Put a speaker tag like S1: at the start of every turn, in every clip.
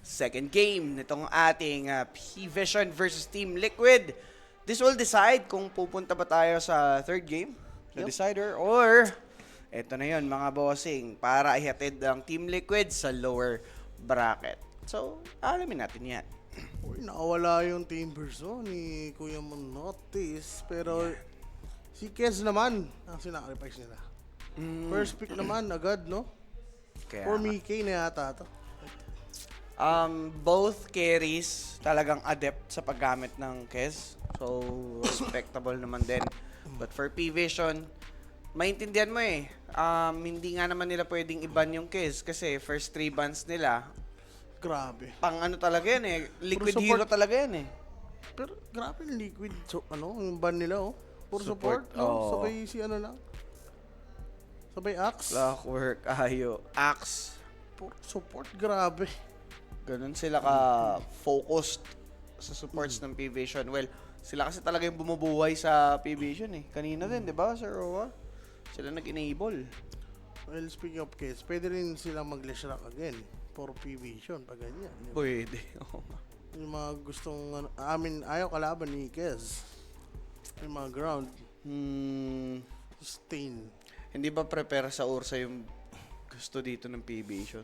S1: second game nitong ating P-Vision versus Team Liquid. This will decide kung pupunta ba tayo sa third game, the decider, or eto na yun mga bossing, para ihatid ang Team Liquid sa lower bracket. So, alamin natin yan.
S2: Uy, nakawala yung team verso ni Kuya Monotis. Pero si Kez naman ang sinacrifice nila. First pick naman agad, no?
S1: Kaya,
S2: For Mickey na yata to.
S1: both carries talagang adept sa paggamit ng Kez. So, respectable naman din. But for P-Vision, maintindihan mo eh. Hindi nga naman nila pwedeng iban yung Kez kasi first 3 bans nila,
S2: Grabe.
S1: pang ano talaga yan eh. Liquid
S2: Puro
S1: hero
S2: support.
S1: talaga yan eh.
S2: Pero grabe yung liquid. So, yung ban nila, oh. Puro support,
S1: Support,
S2: no?
S1: oo.
S2: Sabay si ano lang. Sabay Axe.
S1: Clockwork, Ayo, Axe.
S2: Puro support, grabe.
S1: Ganun sila ka-focused sa supports ng P-Vision. Well, sila kasi talaga yung bumubuhay sa P-Vision eh. Kanina din, di ba, Sir Roa? Sila nag-enable.
S2: Well, speaking of Kez, pwede rin silang mag-Lash Rock again. For P-Vision, pag ganyan.
S1: Pwede. Oo nga.
S2: Yung mga gustong, ayaw kalaban ni Kez. Yung mga ground, stain.
S1: Hindi ba prepare sa Ursa yung gusto dito ng P-Vision?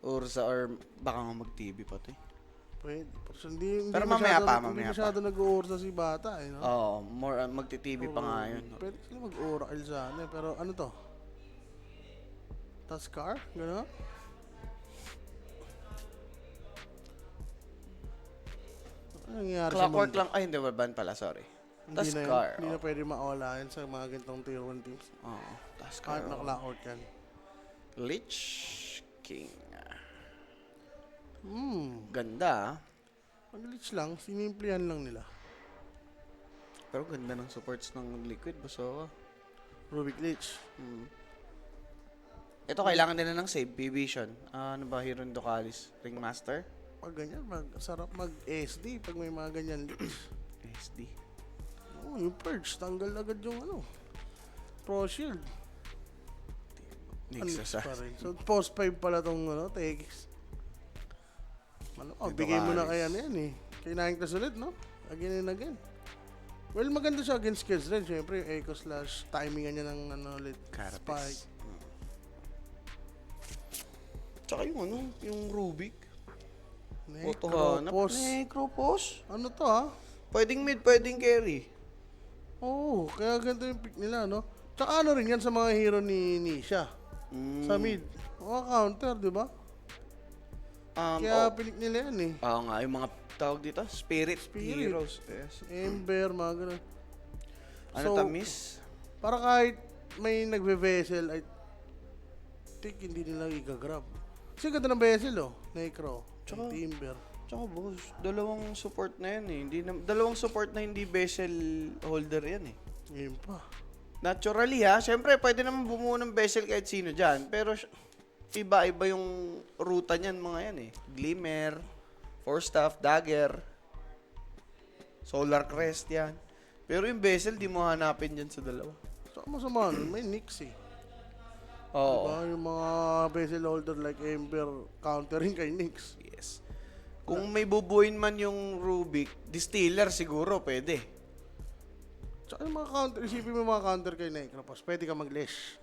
S1: Ursa or baka nga mag-TV pati.
S2: Pwede. Hindi
S1: Pero mamaya
S2: masyado,
S1: pa,
S2: Hindi
S1: mamaya
S2: masyado nag-uursa si bata, eh, no?
S1: Oo, more magti-TV pa nga yun.
S2: Pwede sila mag-oracle sana, eh. Pero ano to? Taskar? Gano'n? Ano nangyayari sa
S1: Clockwork
S2: mundo?
S1: lang. Ay, hindi, ban pala, sorry.
S2: Hindi na,
S1: Taskar.
S2: hindi na pwede maawala yan sa mga ganitong tier 1 teams.
S1: Oo, Taskar.
S2: Kahit na clockwork yan.
S1: Lich King.
S2: Hmm.
S1: Ganda ah.
S2: Mag-glitch lang, sinimplihan lang nila.
S1: Pero ganda ng supports ng Liquid, Basoka.
S2: Rubik glitch.
S1: Ito, kailangan nila ng save, P-Vision. Ano ba, Hero Ducalis? Ringmaster?
S2: Pag ganyan, sarap mag-SD pag may mga ganyan glitch.
S1: SD.
S2: Oh, yung purge, tanggal agad yung ano. Pro shield.
S1: Nix
S2: Pa rin. So, post 5 pala tong ano, TX. Ano,
S1: Ito
S2: bigay mo na
S1: Caris.
S2: kaya na yan eh. Kay Naingtas ulit, no? Again and again. Well, maganda siya against kills rin. Siyempre, yung echo slash timingan niya ng ano ulit.
S1: Carapace.
S2: Spike.
S1: Tsaka yung ano, yung Rubik.
S2: Necropos.
S1: Necropos.
S2: Ano to ha?
S1: Pwedeng mid, pwedeng carry.
S2: Oo, kaya ganito yung pick nila, no? Tsaka ano rin yan sa mga hero ni Nisha. Sa mid. Mga counter, di ba? Kaya pinik nila yan eh.
S1: Oo nga, yung mga tawag dito, Spirit
S2: Spirit.
S1: Heroes. Yes.
S2: Ember, mga ganun.
S1: Ano
S2: So,
S1: tamis?
S2: Para kahit may nagbe-vessel, I think hindi nila i-grab. Kasi ganda ng vessel, oh. Necro,
S1: Tsaka-
S2: Timber.
S1: Tsaka boss, dalawang support na yan eh. Dalawang support na hindi vessel holder yan eh.
S2: Ngayon pa.
S1: Naturally ha, syempre pwede naman bumuo ng vessel kahit sino dyan. Pero iba-iba yung ruta niyan mga yan eh. Glimmer, Force Staff, Dagger, Solar Crest yan. Pero yung vessel di mo hanapin dyan sa dalawa.
S2: So, masama nun, may Nix eh.
S1: Oo.
S2: Diba? Yung mga vessel holder like Ember, countering kay Nix.
S1: Yes. Kung may bubuin man yung Rubik, Distiller siguro pwede.
S2: Tsaka yung mga counter, isipin mo yung mga counter kay Necropos, pwede ka mag-lesh.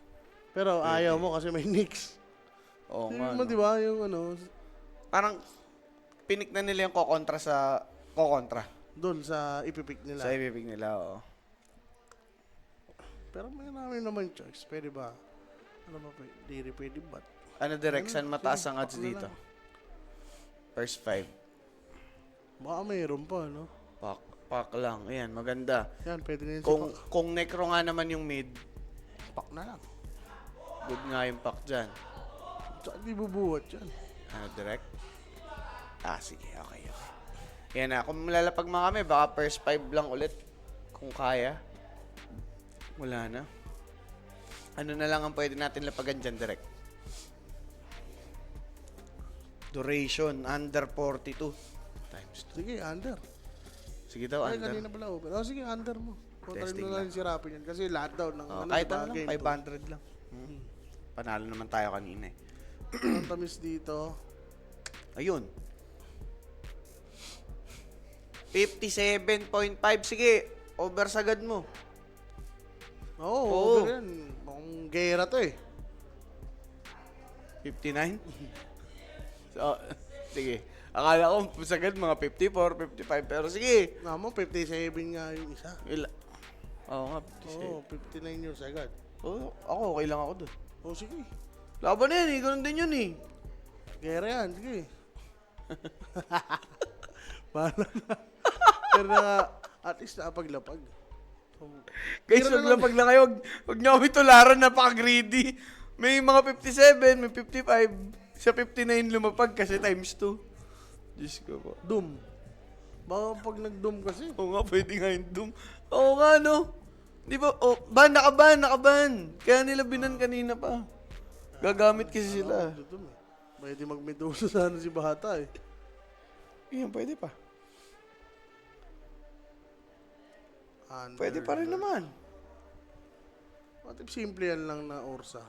S2: Pero ayaw mo kasi may Nix.
S1: Oo nga.
S2: Yung mo,
S1: no.
S2: di ba, yung ano,
S1: Parang pinik na nila yung kokontra sa kokontra.
S2: doon sa ipipick nila.
S1: Sa ibibig nila, oo.
S2: Pero may namin naman choice. Pwede ba? Ano ba? Di rin pwede ba?
S1: Ano direction
S2: Ano?
S1: mataas
S2: Sige,
S1: ang odds
S2: pak na
S1: dito?
S2: lang.
S1: First 5.
S2: Baka mayroon pa, no?
S1: Pak lang. Ayan, maganda.
S2: Yan, pwede na yun
S1: Kung necro nga naman yung mid,
S2: pak na lang.
S1: good nga yung pak dyan.
S2: Tsaka di bubuhat yan.
S1: Ano, direct? Sige. Okay. Yan na. Kung malalapag mga kami, baka first 5 lang ulit. Kung kaya. Wala na. Ano na lang ang pwede natin lapagan dyan, direct? Duration, under 42 times 2.
S2: Sige, under.
S1: Sige daw,
S2: Ay,
S1: under.
S2: kanina pala open. Sige, under mo. Kontrahin
S1: Testing
S2: mo na rin si Rapin yan. Kasi lahat daw ng
S1: Kahit
S2: diba,
S1: ano lang,
S2: game
S1: 500 lang. Panalo naman tayo kanina eh.
S2: two. Ang tamis dito.
S1: Ayun. 57.5. Sige, over sagad mo.
S2: Oo,
S1: Oo.
S2: over yan. Mukhang gera to eh.
S1: 59? So, sige. Akala ko sagad mga 54, 55. Pero sige.
S2: Nga mo, 57 nga yung isa.
S1: Oo nga, 57.
S2: Oo, 59 years agad.
S1: Oo, ako okay lang ako doon.
S2: Oo, sige.
S1: Laban na yan eh, ganun din yun eh.
S2: Gera yan, sige. Paano na? Pero na, at least nakapaglapag.
S1: Guys,
S2: Gera
S1: wag
S2: na
S1: lang pag lang kayo. Wag niyo kami tularan, napaka-greedy. May mga 57, may 55. Sa 59 lumapag kasi times 2. Diyos ko po.
S2: Doom. Baka pag nag-doom kasi.
S1: Oo nga, pwede nga yung Doom. Oo nga, no? Di ba? Oh, nakaban. Kaya nila binan kanina pa. Gagamit kasi sila.
S2: Doom eh. Pwede mag-medusa sana si Bata eh.
S1: Yan, pwede pa.
S2: Under.
S1: Pwede pa rin naman.
S2: What if simple yan lang na Ursa?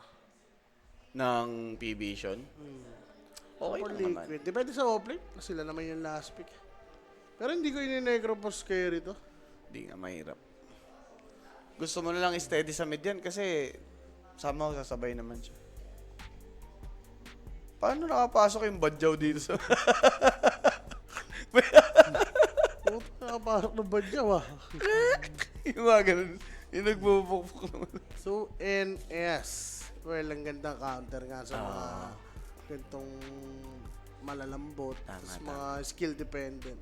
S1: Ng P-Vision. Okay
S2: Or
S1: lang naman.
S2: liquid. Depende sa offlane. Sila naman yung last pick. Pero hindi ko ini-necro for scary to.
S1: Hindi nga mahirap. Gusto mo na lang steady sa mid yan kasi somehow sasabay naman siya. Paano nakapasok yung badyaw dito sa...
S2: Puta, nakapasok ng badyaw ah.
S1: yung mga ganun. Yung nagbubukbuk naman.
S2: So, NS. Well, ang gandang counter nga sa mga gantong malalambot.
S1: Tama,
S2: Tapos
S1: tama.
S2: mga skill dependent.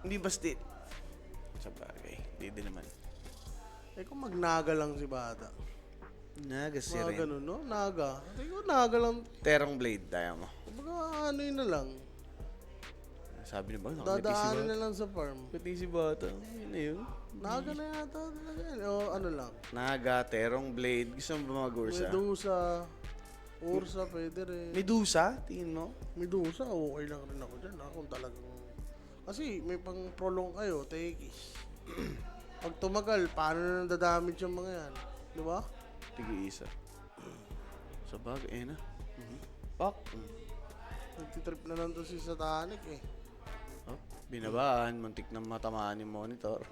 S1: Hindi basti. Sa bagay. Hindi din naman.
S2: Eh kung magnaga lang si Bata.
S1: Naga si
S2: Mga
S1: Ren.
S2: ganun, no? Naga. Eh kung naga lang.
S1: Terong blade, tayo mo.
S2: Kumbaga ano yun na lang.
S1: Sabi na ba? Nakangiti si
S2: Dadaanin
S1: Bata.
S2: na lang sa farm.
S1: Nakangiti si Bata. Yun na yun.
S2: Naga na yata talaga yan. O ano lang.
S1: Naga, terong blade. Gusto mo ba mga Gursa?
S2: Medusa. Ursa, pwede rin.
S1: Medusa? Tingin mo?
S2: Medusa, okay lang rin ako dyan. Kung talagang... Kasi may pang prolong kayo, tekis. Pag tumagal, paano na dadamage yung mga yan? Di ba?
S1: Tigi-isa. Sa bagay, eh na. Pak.
S2: Nagtitrip na lang to si Satanic eh.
S1: Oh, binabaan. Muntik na matamaan yung monitor.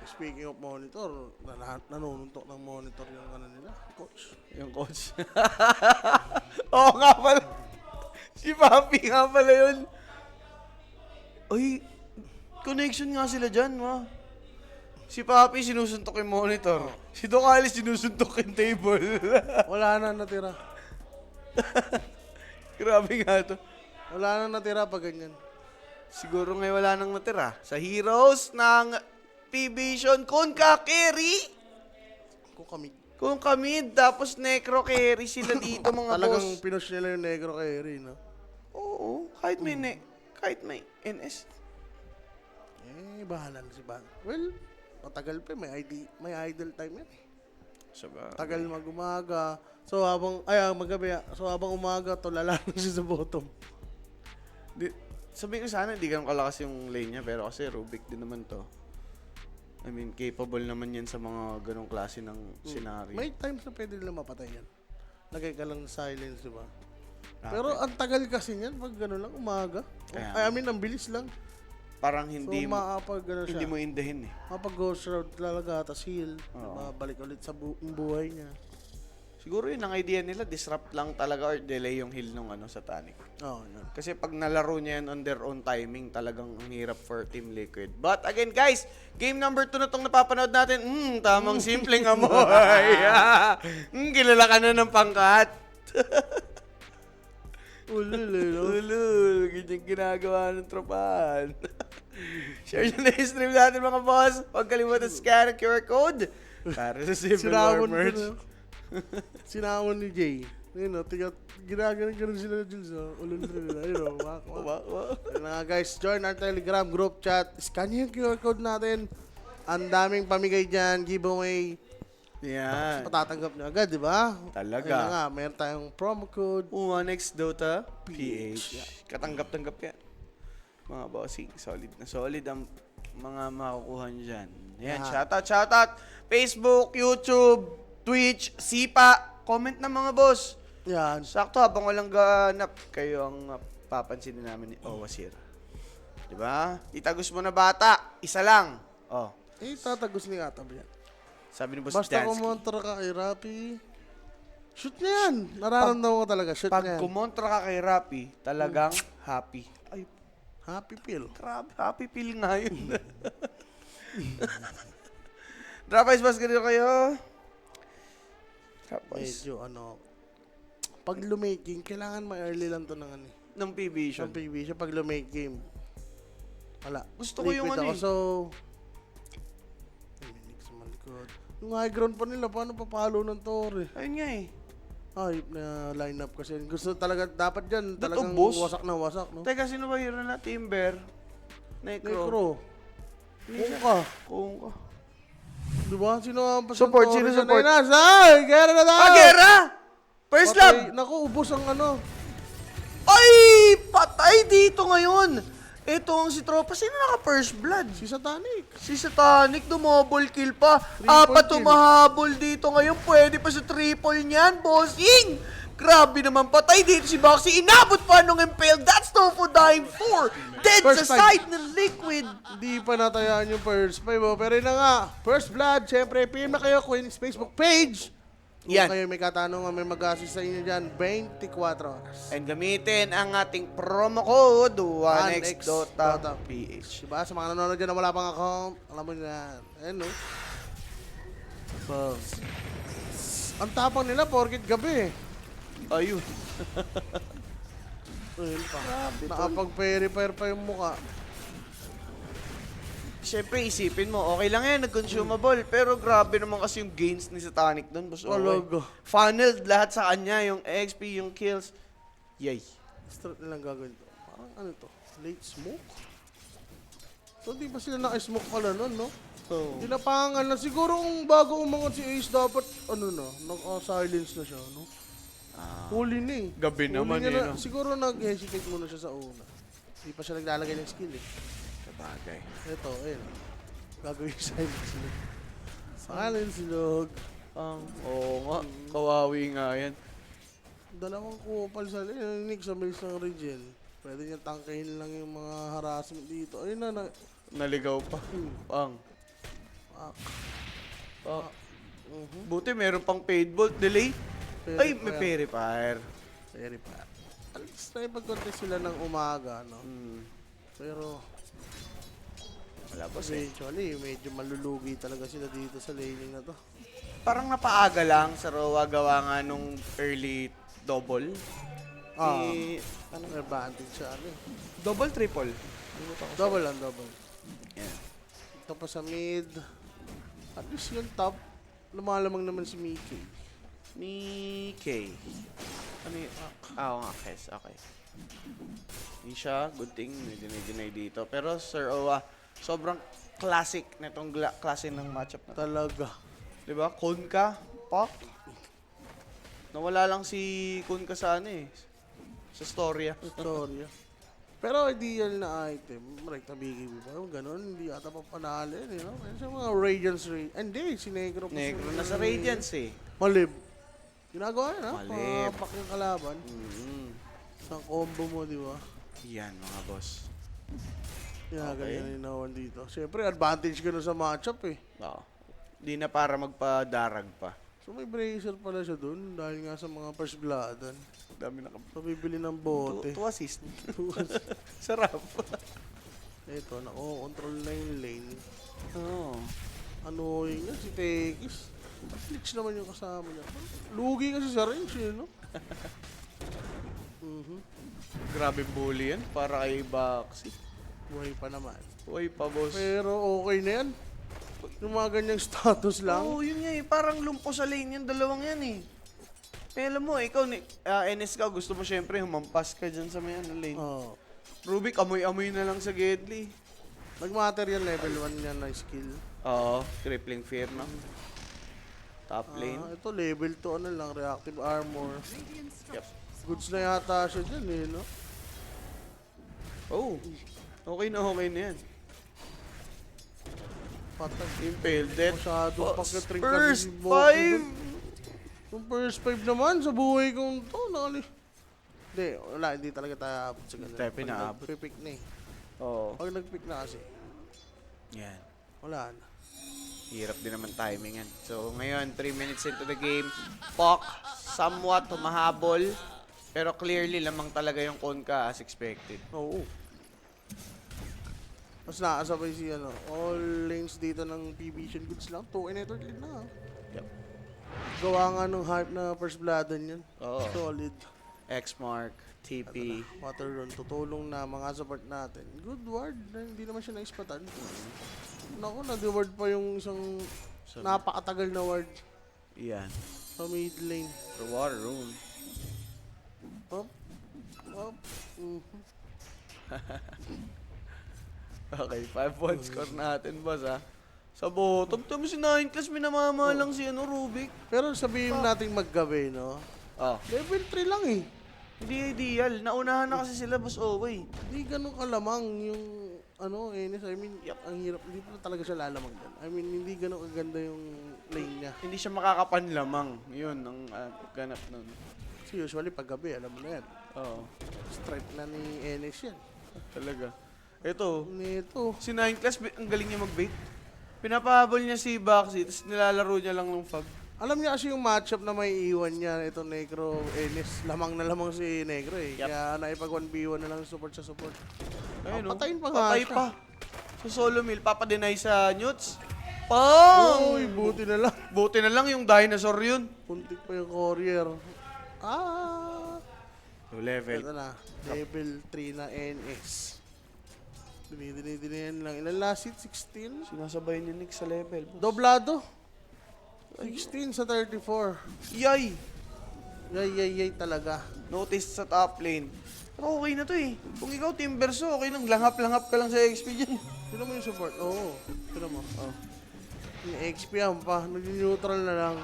S2: Speaking of monitor, nanununtok ng monitor yung ano nila, coach.
S1: Yung coach. Oo nga pala. Si Papi nga pala yun. Uy, connection nga sila dyan, ma. Si Papi sinusuntok yung monitor. Si Doc Alice sinusuntok yung table.
S2: Wala na natira.
S1: Grabe nga to.
S2: Wala na natira pag ganyan.
S1: Siguro ngayon wala nang natira. Sa heroes ng P-Vision, kung ka-carry. Kung kami, tapos necro carry sila dito mga
S2: Talagang
S1: boss.
S2: pinush nila yung negro kay Eri, no?
S1: Oo, kahit may NS.
S2: Bahala na si Bang. Well, matagal pa, may idle time yan eh.
S1: Sabagay.
S2: Tagal mag-umaga. So magabi. So habang umaga, tulala na siya sa bottom.
S1: Sabihin ko sana, hindi ganun kalakas yung lane niya, pero kasi Rubik din naman to. I mean, capable naman yan sa mga ganong klase ng scenario.
S2: May times na pwede nila mapatay yan. Lagay ka lang ng silence, di ba? Pero ang tagal kasi niyan pag gano'n lang, umaga.
S1: Kaya-
S2: Ang bilis lang.
S1: Parang
S2: So,
S1: hindi
S2: gano'n siya.
S1: hindi mo indahin eh.
S2: Mapag ghost road talaga, tas heal. Diba? Balik ulit sa buhay niya.
S1: Siguro yun ang idea nila, disrupt lang talaga or delay yung heal nung Satanic.
S2: Oo, yun.
S1: Kasi pag nalaro niya yan on their own timing, talagang ang hirap for Team Liquid. But again guys, game number 2 na itong napapanood natin. Tamang simpleng amoy. Kilala ka na ng pangkat. Ulul, ganyan ginagawa ng tropahan. Share nyo na yung stream natin mga boss. Huwag kalimutan scan ang QR code para sa Civil War
S2: Sinawon ko
S1: merch.
S2: na. Sinawon ni Jay. Ayun o, ginaganon sila Jules. Ulul nila. Ayun o, wak. Ayun na nga guys, join our Telegram group chat. Scan nyo yung QR code natin. Ang daming pamigay dyan, giveaway.
S1: Yan.
S2: Patatanggap nyo agad, di ba?
S1: Talaga.
S2: Ayun na nga, meron tayong promo code.
S1: Next Dota PH. Katanggap-tanggap yan. Mga bossing, solid na solid ang mga makukuha nyo dyan. Yan, shoutout. Facebook, YouTube, Twitch, Sipa. Comment na mga boss.
S2: Yan.
S1: Sakto, habang walang ganap, kayo ang papansinin namin ni Owasir. Diba? Itagos mo na bata. Isa lang. Oh.
S2: Tatagos ni Atab yan.
S1: Sabi ni Boss
S2: Basta
S1: Dansky.
S2: kumontra ka kay Rapi, shoot niya yan. Nararamdaman ko talaga, shoot
S1: Pag
S2: niya yan.
S1: kumontra ka kay Rapi, talagang happy. Ay,
S2: Happy feel.
S1: grabe. Happy feel nga yun. Drop Ice Boss, ganito kayo. Drop Ice.
S2: Medyo pag lumaking, kailangan ma-early lang to ng
S1: Ng PB
S2: ng PB siya pag lumake game. Wala.
S1: Gusto ko yung
S2: Liquid ako,
S1: ano eh.
S2: so... Ay, minig sa malikod. Yung high ground pa nila, paano papalo ng Torre?
S1: Ayun nga eh.
S2: Hype na lineup kasi. Gusto talaga, dapat dyan,
S1: That
S2: talagang
S1: ubos.
S2: wasak na wasak, no?
S1: Teka, sino ba hero na? Timber? Necro?
S2: Necro. Kung ka.
S1: Kung ka.
S2: Di ba? Sino ang
S1: Support, sino support?
S2: Ay, gera na tayo!
S1: Agera! First love!
S2: Naku, ubos ang
S1: Ay! Patay dito ngayon! Ito ang si Tropa. Sino naka-first blood?
S2: si Satanic.
S1: Si Satanic, dumobble kill pa.
S2: Triple
S1: Apat
S2: kill.
S1: tumahabol dito ngayon. Pwede pa sa triple niyan, bossing! Grabe naman, patay dito si Boxy. Inabot pa nung impale. That's Tofu dying 4. Dead
S2: First
S1: sa
S2: fight.
S1: side ng Liquid.
S2: Hindi pa natayaan yung first five. Pero yun na nga, first blood, syempre, PM na kayo, Queen's Facebook page. Kung
S1: Yan.
S2: kayo may katanungan, may mag-assist sa inyo dyan, 24 oras.
S1: And gamitin ang ating promo code 1xDotaPH.
S2: Diba? Sa mga nanonood dyan na wala pang account, alam mo yan. Ayan, no? So, ang tapang nila, porkit gabi.
S1: Ayun.
S2: Ayun pa. Nakapag-verify pa yung muka.
S1: Siyempre, isipin mo, okay lang yan, nag-consumable. Pero grabe naman kasi yung gains ni Satanic doon. Boss.
S2: Talaga.
S1: Funneled lahat sa kanya, yung XP, yung kills. Yay.
S2: Strat nilang gagawin to. Parang ano to? Late smoke? So, di ba sila naka-smoke pala nun, no?
S1: Oh.
S2: Tinapangan na. Siguro kung bago umangat si Ace, dapat, naka-silence na siya, no? Huli na eh.
S1: Gabi
S2: Huli
S1: naman
S2: niya
S1: eh,
S2: na-
S1: no?
S2: Siguro nag-hesitate muna siya sa una. Hindi pa siya naglalagay ng skill eh.
S1: Sabagay.
S2: Ito, ayun. Gagawin yung silence silog. Silence silog.
S1: Oo nga, kawawi nga yan.
S2: Dalawang kupal sa Nick sa base ng regen. Pwede niya tangkahin lang yung mga harassment dito. Ayun na.
S1: Naligaw pa. Pang.
S2: Ah,
S1: Buti meron pang paid bolt delay. Ay, may
S2: Purifier.
S1: purifier.
S2: Very bad. At least na ipag-contest sila ng umaga, no? Pero,
S1: Wala po siya.
S2: eventually, medyo malulugi talaga sila dito sa laning na to.
S1: Parang napaaga lang sa Roa gawa nga nung early double.
S2: Anong advantage siya, ano eh.
S1: Double, triple.
S2: Double lang, double.
S1: Yan.
S2: Ito pa sa mid. At least yung top, lumalamang naman si Mickey.
S1: Mickey. Ano yun? Oo nga, Kes. Okay. Hindi siya. Good thing. May dinay dito. Pero, Sir Owa, sobrang classic na itong klase ng matchup na.
S2: Talaga.
S1: Diba? Kunka, Pak. Nawala lang si Kunka sa ano eh. Sa storya.
S2: Victoria. Pero ideal na item, rekta bigay mo ba? Ganon, hindi ata pa panalo yun, you know? Kaya sa mga Radiance Hindi, si Negro.
S1: Negro na sa Radiance eh.
S2: Malib. Ginagawa yun, ha?
S1: Malib.
S2: Papak yung kalaban. Sa combo mo, di ba?
S1: Yan mga boss.
S2: Ginaganyan yung nawan dito. Siyempre, advantage ka na sa matchup eh.
S1: Oo. Di na para magpadarag pa.
S2: So may bracer pala siya dun dahil nga sa mga first bloodan.
S1: Dami na
S2: So bibili ng bote.
S1: to assist. Sarap.
S2: Ito, nako-control na yung lane.
S1: Oo.
S2: Ano yun si Tekis. Glitch naman yung kasama niya. Lugi kasi sa range eh, no?
S1: Grabe bully yan. Para kay Baxi.
S2: Buhay pa naman.
S1: Uy pa boss.
S2: Pero okay na yan. Yung mga ganyang status lang.
S1: Oo, yun nga eh. Parang lumpo sa lane yung dalawang yan eh. Eh, alam mo, ikaw, NS ka, gusto mo syempre humampas ka dyan sa may ano, lane.
S2: Oh.
S1: Rubik, amoy-amoy na lang sa Gedli.
S2: Nag-matter yan level 1 niya na skill.
S1: Oo, crippling fear no? Top lane.
S2: Ito level 2 ano lang, reactive armor.
S1: Yep.
S2: Goods na yata siya dyan eh, no?
S1: Oh, okay na yan.
S2: Patay.
S1: Impale death.
S2: Masyado
S1: Oh,
S2: pagkatring
S1: Spurs,
S2: kasi si Boku
S1: 5!
S2: Yung first 5 naman, sa buhay kong to, Hindi, wala, hindi talaga tayo abot sa ganun.
S1: Hindi tayo pinaabot.
S2: Pag nag-pick na eh.
S1: Oo.
S2: Pag nag-pick na kasi,
S1: Yan.
S2: wala na.
S1: Hirap din naman timingan. So, ngayon, 3 minutes into the game. Pok, somewhat humahabol. Pero clearly, lamang talaga yung Konka as expected.
S2: Oo. Mas nakasabay si all lanes dito ng P-Vision goods lang. 2 and network lead na.
S1: Yep.
S2: Gawa nga nung hype na first bloodan yan.
S1: Oo.
S2: Solid.
S1: X-Mark, TP.
S2: Water run, tutulong na mga support natin. Good ward, hindi naman siya naispatan. Naku, nag-ward pa yung isang napakatagal na ward
S1: Yan.
S2: sa mid lane.
S1: The water room.
S2: Up, up,
S1: Okay, 5-1 score natin, boss, ha? Sa bottom, tamo si 9 class, minamamalang si Rubik.
S2: Pero sabihin natin maggabi, no?
S1: Oh.
S2: Level 3 lang eh.
S1: Hindi ideal. Naunahan na kasi sila, boss, Oway.
S2: Hindi ganun kalamang yung Enes. I mean, ang hirap. Hindi pa talaga siya lalamang dyan. I mean, hindi ganun kaganda yung lane niya.
S1: Hindi siya makakapanlamang. Yun, ang ganap nun.
S2: So usually pag gabi, alam mo na yan.
S1: Oo.
S2: Strike na ni Enes yan.
S1: Talaga. Ito,
S2: Nito.
S1: si 9 class, ang galing niya mag-bait. Pinapahabol niya si Baxi, tapos nilalaro niya lang ng fog.
S2: Alam niya kasi yung matchup na may iwan niya, ito Negro, Enes. Lamang na lamang si Negro eh.
S1: Yep.
S2: Kaya naipag 1v1 na lang support sa support.
S1: Ayun,
S2: Patayin pa nga
S1: Patay
S2: siya.
S1: pa. So solo mill, papadeny sa Newts. Pang!
S2: Uy, buti na lang.
S1: Buti na lang yung dinosaur yun.
S2: Puntik pa yung courier. Ah!
S1: So level.
S2: Ito na, level 3 na NS. Dinidinihan lang. Ilan last hit? 16?
S1: Sinasabay ni Nick sa level. boss.
S2: Doblado. 16 sa 34.
S1: Yay!
S2: Yay talaga.
S1: Notice sa top lane. Pero okay na to eh. Kung ikaw Team Verso, okay lang. Langhap-langhap ka lang sa XP dyan.
S2: Sino mo yung support? Oo. Sino mo?
S1: Oh.
S2: Yung XP yan pa. Nag-neutral na lang.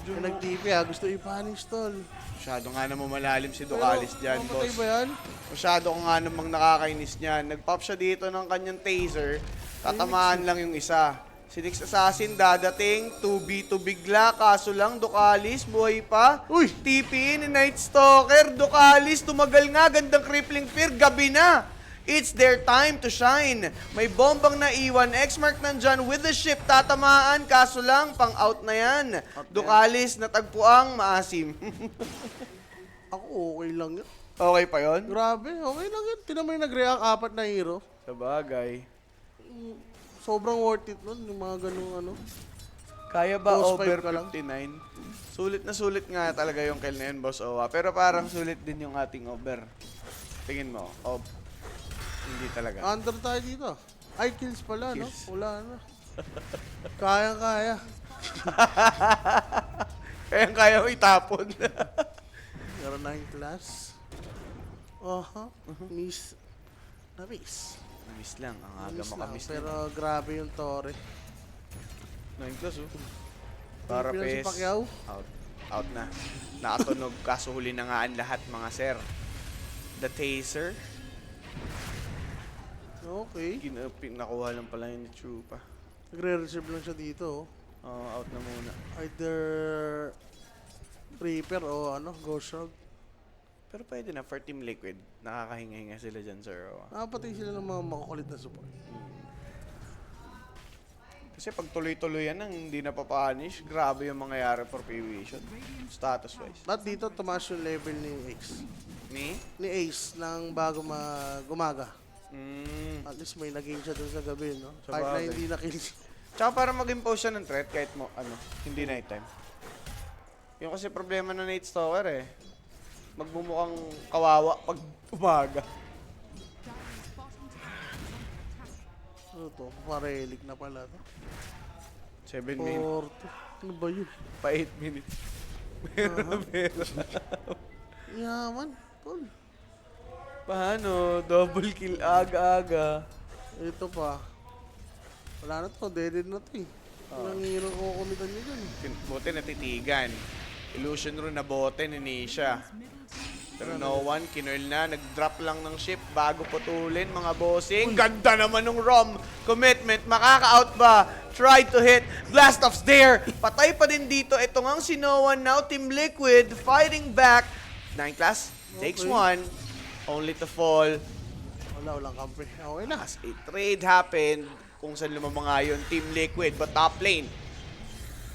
S2: Yung nag-TP gusto i-punish tol.
S1: Masyado nga namang malalim si Ducalis dyan,
S2: mamatay
S1: boss.
S2: ba yan?
S1: Masyado ko nga namang nakakainis niyan. Nag-pop siya dito ng kanyang taser. Tatamaan lang yung isa. Si Nyx Assassin dadating, 2v2 bigla, kaso lang Ducalis, buhay pa.
S2: Uy!
S1: TP ni Night Stalker, Ducalis, tumagal nga, gandang crippling fear, gabi na. It's their time to shine. May bombang naiwan, X-Mark nandyan with the ship, tatamaan, kaso lang, pang-out na yan. Ducalis, natagpuang maasim.
S2: Ako okay lang yan.
S1: Okay pa yon?
S2: Grabe, okay lang yan. Tinan mo yung nag-react 4 na hero.
S1: Sa bagay.
S2: Sobrang worth it nun, yung mga ganung
S1: Kaya ba
S2: Boss
S1: over
S2: five ka lang?
S1: 59? Sulit nga talaga yung kill na yun, Boss Owa. Pero parang sulit din yung ating over. Tingin mo, hindi talaga.
S2: Under tayo dito. Ay, kills pala,
S1: Kills.
S2: no? Wala na. Kaya.
S1: Kaya ko itapon.
S2: Meron na yung class. Miss. Na-miss.
S1: Miss lang, ang aga
S2: Miss
S1: makamiss
S2: lang, pero grabe yung Torre.
S1: 9 plus, oh. Para
S2: Pilipinas si
S1: pes.
S2: Pacquiao.
S1: Out na. Nakatunog, kaso huli na nga ang lahat, mga sir. The taser.
S2: Okay.
S1: Nakuha lang pala yun ni Chupa.
S2: Nagre-reserve lang siya dito.
S1: Out na muna.
S2: Either Reaper o Ghost Shroud.
S1: Pero pwede na, for Team Liquid. Nakakahinga-hinga sila dyan, sir.
S2: Nakapatay sila ng mga makukulit na support.
S1: Kasi pag tuloy-tuloy yan hindi na papanish, grabe yung mangyayari for PVation. Status-wise.
S2: At dito, tumaas yung level ni Ace.
S1: Ni?
S2: Ni Ace nang bago gumaga.
S1: Mm.
S2: At least may naging siya dun sa gabi, no?
S1: Sa
S2: Kahit na
S1: bagay.
S2: hindi nakilis.
S1: Tsaka para mag-impose siya ng threat kahit mo, hindi nighttime. Yung kasi problema ng Night Stalker eh. Magmumukhang kawawa pag umaga.
S2: Ano to? Parelic na pala to.
S1: 7 minutes.
S2: 40. Ano ba yun?
S1: Pa 8 minutes. Meron na meron.
S2: Yaman. Tol.
S1: Paano? Double kill aga-aga.
S2: Ito pa. Wala na to. Dead na to eh. Walang hero ko kumitan niya dyan.
S1: Buti natitigan. Illusion rune na bote ni Nisha. Pero no one, kinurl na, nag-drop lang ng ship bago putulin, mga bossing. Ganda naman ng ROM. Commitment, makaka-out ba? Tried to hit, Blast Off's there. Patay pa din dito. Ito ngang si No One now, Team Liquid, fighting back. 9 class, takes one, only to fall.
S2: Walang kampi. Okay na.
S1: As a trade happened, kung saan lumamanga yun, Team Liquid, but top lane.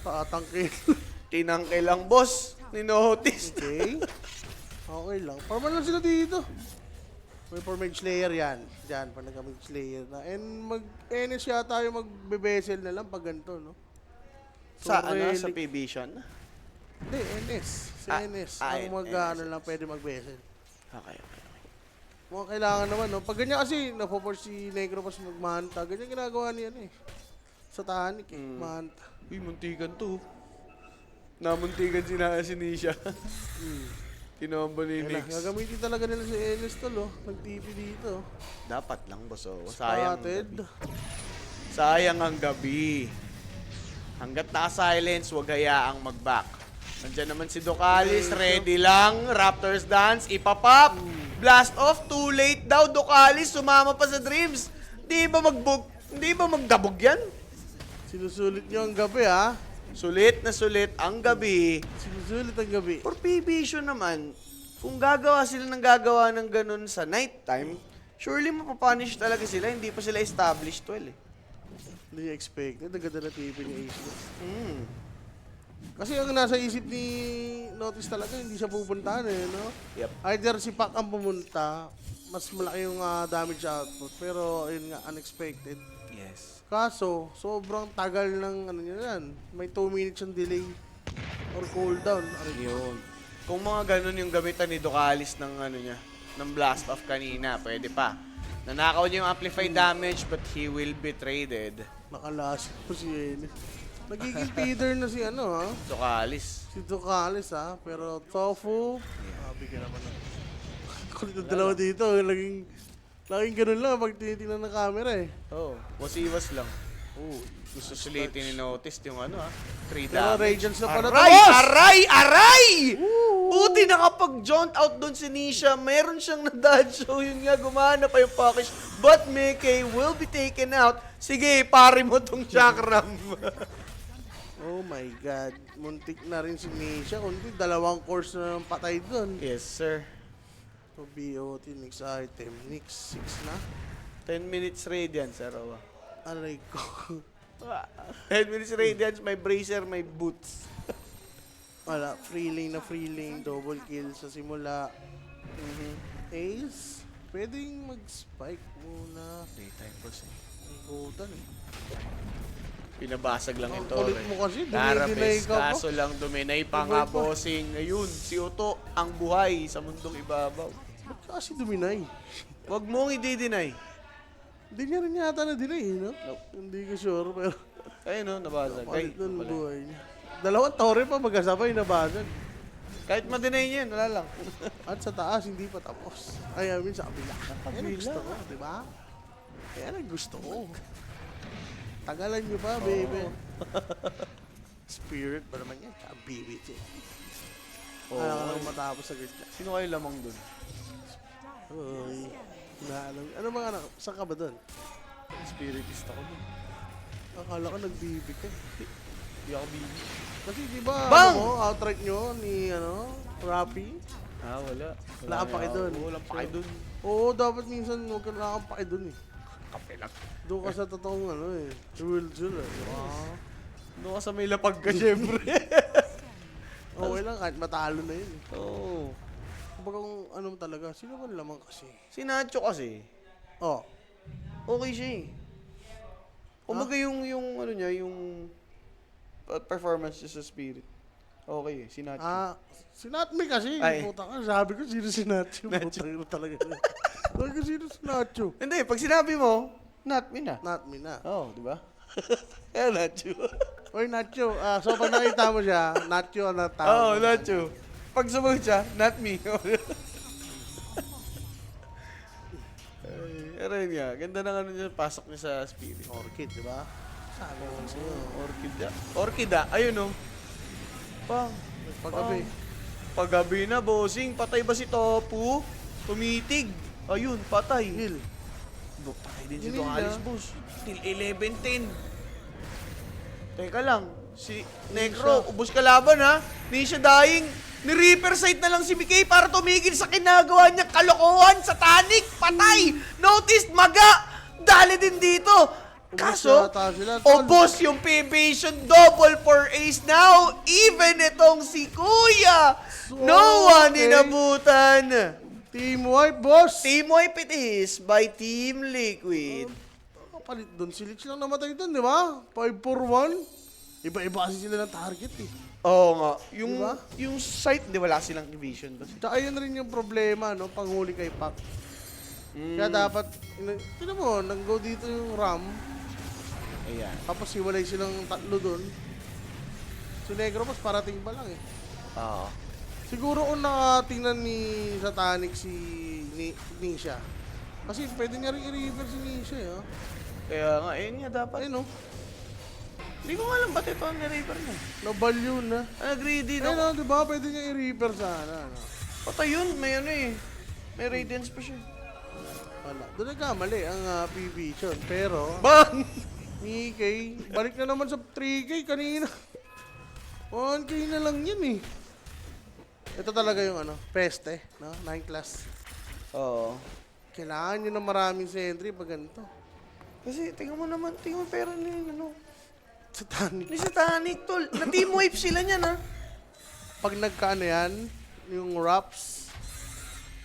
S2: Tatangkin.
S1: Tinangke lang, boss. Ninotis.
S2: Okay. Okay lang. Formal lang sila dito. May for Mage Slayer yan. Diyan, pag nagka-Mage Slayer na. And mag-NS yata yung magbe-vessel na lang pag ganito, no?
S1: Sa
S2: So,
S1: ano? Sa
S2: relic-
S1: P-Vision?
S2: Hindi, NS. Sa NS. Ang
S1: NS.
S2: ano lang pwede mag-vessel.
S1: Okay.
S2: Mga kailangan naman, no? Pag ganyan kasi, napoforce si Necropas mag-manta. Ganyan ginagawa niya, eh. Sa Titanic, eh. Manta.
S1: Uy, muntikan to. Namuntikan si Nisha. Tinombo ni
S2: Kailan,
S1: Nix.
S2: gagamitin talaga nila si NS tol, oh. Nag-TP dito.
S1: Dapat lang, boss. Oh. Sayang ang
S2: Spotted.
S1: gabi. Sayang ang gabi. Hanggat naka-silence, huwag hayaang mag-back. Nandiyan naman si Ducalis, ready lang. Raptors dance, ipapop. Blast off, too late daw. Ducalis, sumama pa sa Dreams. Hindi ba magdabog yan?
S2: Sinusulit niyo ang gabi, ha?
S1: Sulit na sulit ang gabi.
S2: Sinusulit ang gabi.
S1: For P-Vision naman, kung gagawa sila ng gagawa ng ganun sa nighttime, surely mapapunish talaga sila. Hindi pa sila established well eh.
S2: Hindi niya expected. Ang ganda na TP ni Ace.
S1: Mm.
S2: Kasi ang nasa isip ni Notice talaga, hindi siya pupuntahan eh, no?
S1: Yep.
S2: Either si Pac ang pumunta, mas malaki yung damage output. Pero, yun nga, unexpected.
S1: Yes.
S2: Kaso, sobrang tagal ng ano niya yan. May 2 minutes yung delay or cooldown.
S1: Yun. Kung mga ganun yung gamitan ni Ducalis ng ano niya, ng blast off kanina, pwede pa. Nanakaw niya yung amplified damage but he will be traded.
S2: Nakalasik po si Enes. Nagiging feeder na si ano, ha?
S1: Ducalis.
S2: Si Ducalis, ha? Pero Tofu, bigyan naman na. Kulit ng dalawa dito, laging ganun lang pag tinitingnan ng camera eh.
S1: Oh, wasiwas lang. Oh, gusto sulitin ni Notice yung ano 3
S2: Pero
S1: damage.
S2: Radiance na pala
S1: Aray!
S2: tapos!
S1: Aray! Buti nakapag-jaunt out doon si Nisha. Meron siyang na-dodge. So yun nga, gumana pa yung package. But Mickey will be taken out. Sige, pare mo tong chakram.
S2: Oh my God. Muntik na rin si Misha. Kundi 2 course na ng patay doon.
S1: Yes, sir.
S2: So BOT, next item. Next 6 na.
S1: 10 minutes radiance, Arawa.
S2: Aray ko.
S1: 10 minutes radiance, may bracer, may boots.
S2: Wala. Free lane. Double kill sa simula. Ace. Pwedeng mag-spike muna.
S1: Daytime boss eh.
S2: Ang gutan eh.
S1: Pinabasag lang
S2: Ang
S1: ito.
S2: kulit mo kasi,
S1: Tarapes,
S2: dinay ka pa.
S1: kaso lang duminay pa nga bossing. Ayun, si Uto, ang buhay sa mundong ibabaw.
S2: Ba't ka kasi duminay?
S1: Huwag mong i-deny.
S2: Hindi niya rin yata na dinay, no?
S1: Nope.
S2: Hindi ko sure, pero
S1: Ayun no, nabasag.
S2: palit
S1: Ay,
S2: ng
S1: wala.
S2: buhay niya. 2 tore pa magkasabay na basag.
S1: Kahit ma-deny niya, wala lang.
S2: At sa taas, hindi pa tapos. Ay, I mean, sa kabila. Yan ang gusto ko, di ba? Yan ang gusto ko. Tagalan niyo pa, baby. Spirit ba naman yan? BBT.
S1: Oo.
S2: Ano matapos sa gitna?
S1: Sino kayo lamang dun?
S2: Uy. Ano mga anak? Saan ka ba doon?
S1: Spiritist ako dun.
S2: Akala ko nag-BB ka.
S1: Hindi ako bibi.
S2: Kasi di ba,
S1: Bang!
S2: ano mo, outright nyo ni, Rappi?
S1: Ah, wala.
S2: Wala kang pake dun.
S1: Oo, walang pake dun.
S2: Oo, dapat minsan huwag ka nakakapake doon eh.
S1: Kape lang.
S2: Doon ka sa totoong real deal eh.
S1: Doon ka sa may lapag ka, syempre.
S2: Okay lang, kahit matalo na yun eh.
S1: Oo.
S2: Kumbaga kung ano talaga, sino ba lamang kasi?
S1: Si Nacho kasi,
S2: Oh,
S1: okay siya eh. Kumbaga yung ano niya, yung performance niya sa Spirit. Okay eh, si Nacho.
S2: si Natmi kasi.
S1: Ay.
S2: Puta ka, sabi ko sino si Nacho. Puta ka talaga. Sabi ko sino si Nacho.
S1: Hindi, pag sinabi mo, not me na.
S2: Natmi na.
S1: Oo, di ba? Kaya Nacho.
S2: Oy, Nacho. So pag nakita mo siya, Nacho ang natawag.
S1: Oo, Nacho. Pag sumagot siya, not me. Pero yun nga, ganda ng ano niya, pasok niya sa Spirit.
S2: Orchid, di ba? Sabi ko sa'yo.
S1: Orchid ah. Orchid ah, ayun oh. Pang.
S2: Paggabi.
S1: paggabi na, bossing. Patay ba si Topu? Tumitig. Ayun, patay.
S2: Heal.
S1: Patay din si
S2: Hindi
S1: Dualis,
S2: na.
S1: boss. Till 11-10. Teka lang. Si Negro, ubos kalaban ha. Nisha dying. Ni-reaper sight na lang si Mikay para tumigil sa kinagawa niyang kalokohan. Satanic, patay. Noticed, maga. Dali din dito. Kaso,
S2: yata sila, tol.
S1: obos yung P-Vision double for ace now. Even itong si Kuya. No one
S2: Okay.
S1: inabutan.
S2: Team wipe, boss!
S1: Team wipe it is by Team Liquid.
S2: Kapalit doon. Si Lich lang namatay doon, di ba? 5-4-1. Iba-iba kasi sila ng target eh.
S1: Oo nga. Yung,
S2: Diba?
S1: yung site, di wala silang vision.
S2: Tsaka yun rin yung problema, no? Panghuli kay Pac. Kaya dapat, tinan mo, nang-go dito yung Ram.
S1: Ayan.
S2: Tapos hiwalay silang tatlo doon. Si Negro mas parating pa lang eh.
S1: Oo.
S2: Siguro kung nakatingnan ni Satanic si Nisha. Kasi pwede niya rin i-reaper si Nisha eh. Oh.
S1: Kaya nga, ayun nga dapat.
S2: Ayun no,
S1: Hindi ko nga alam ba't ito ang ni-reaper niya.
S2: na-value na.
S1: Greedy
S2: Ayun
S1: na.
S2: no, di ba? Pwede niya i-reaper sana. No?
S1: Patay yun, may ano eh. May radiance pa siya.
S2: Wala. Doon nagkamali ang P-Vision. Pero,
S1: Bang!
S2: ni Kay, balik na naman sa 3K kanina. 1K na lang yun eh. Ito talaga yung ano, peste, no? 9 class.
S1: Oo.
S2: Kailangan nyo ng maraming sentry pag ganito.
S1: Kasi tingnan mo naman, tingnan mo pera nila ano.
S2: Satanic.
S1: Ni Satanic tol, na team wipe sila niyan ha.
S2: Pag nagkaano yan, yung wraps,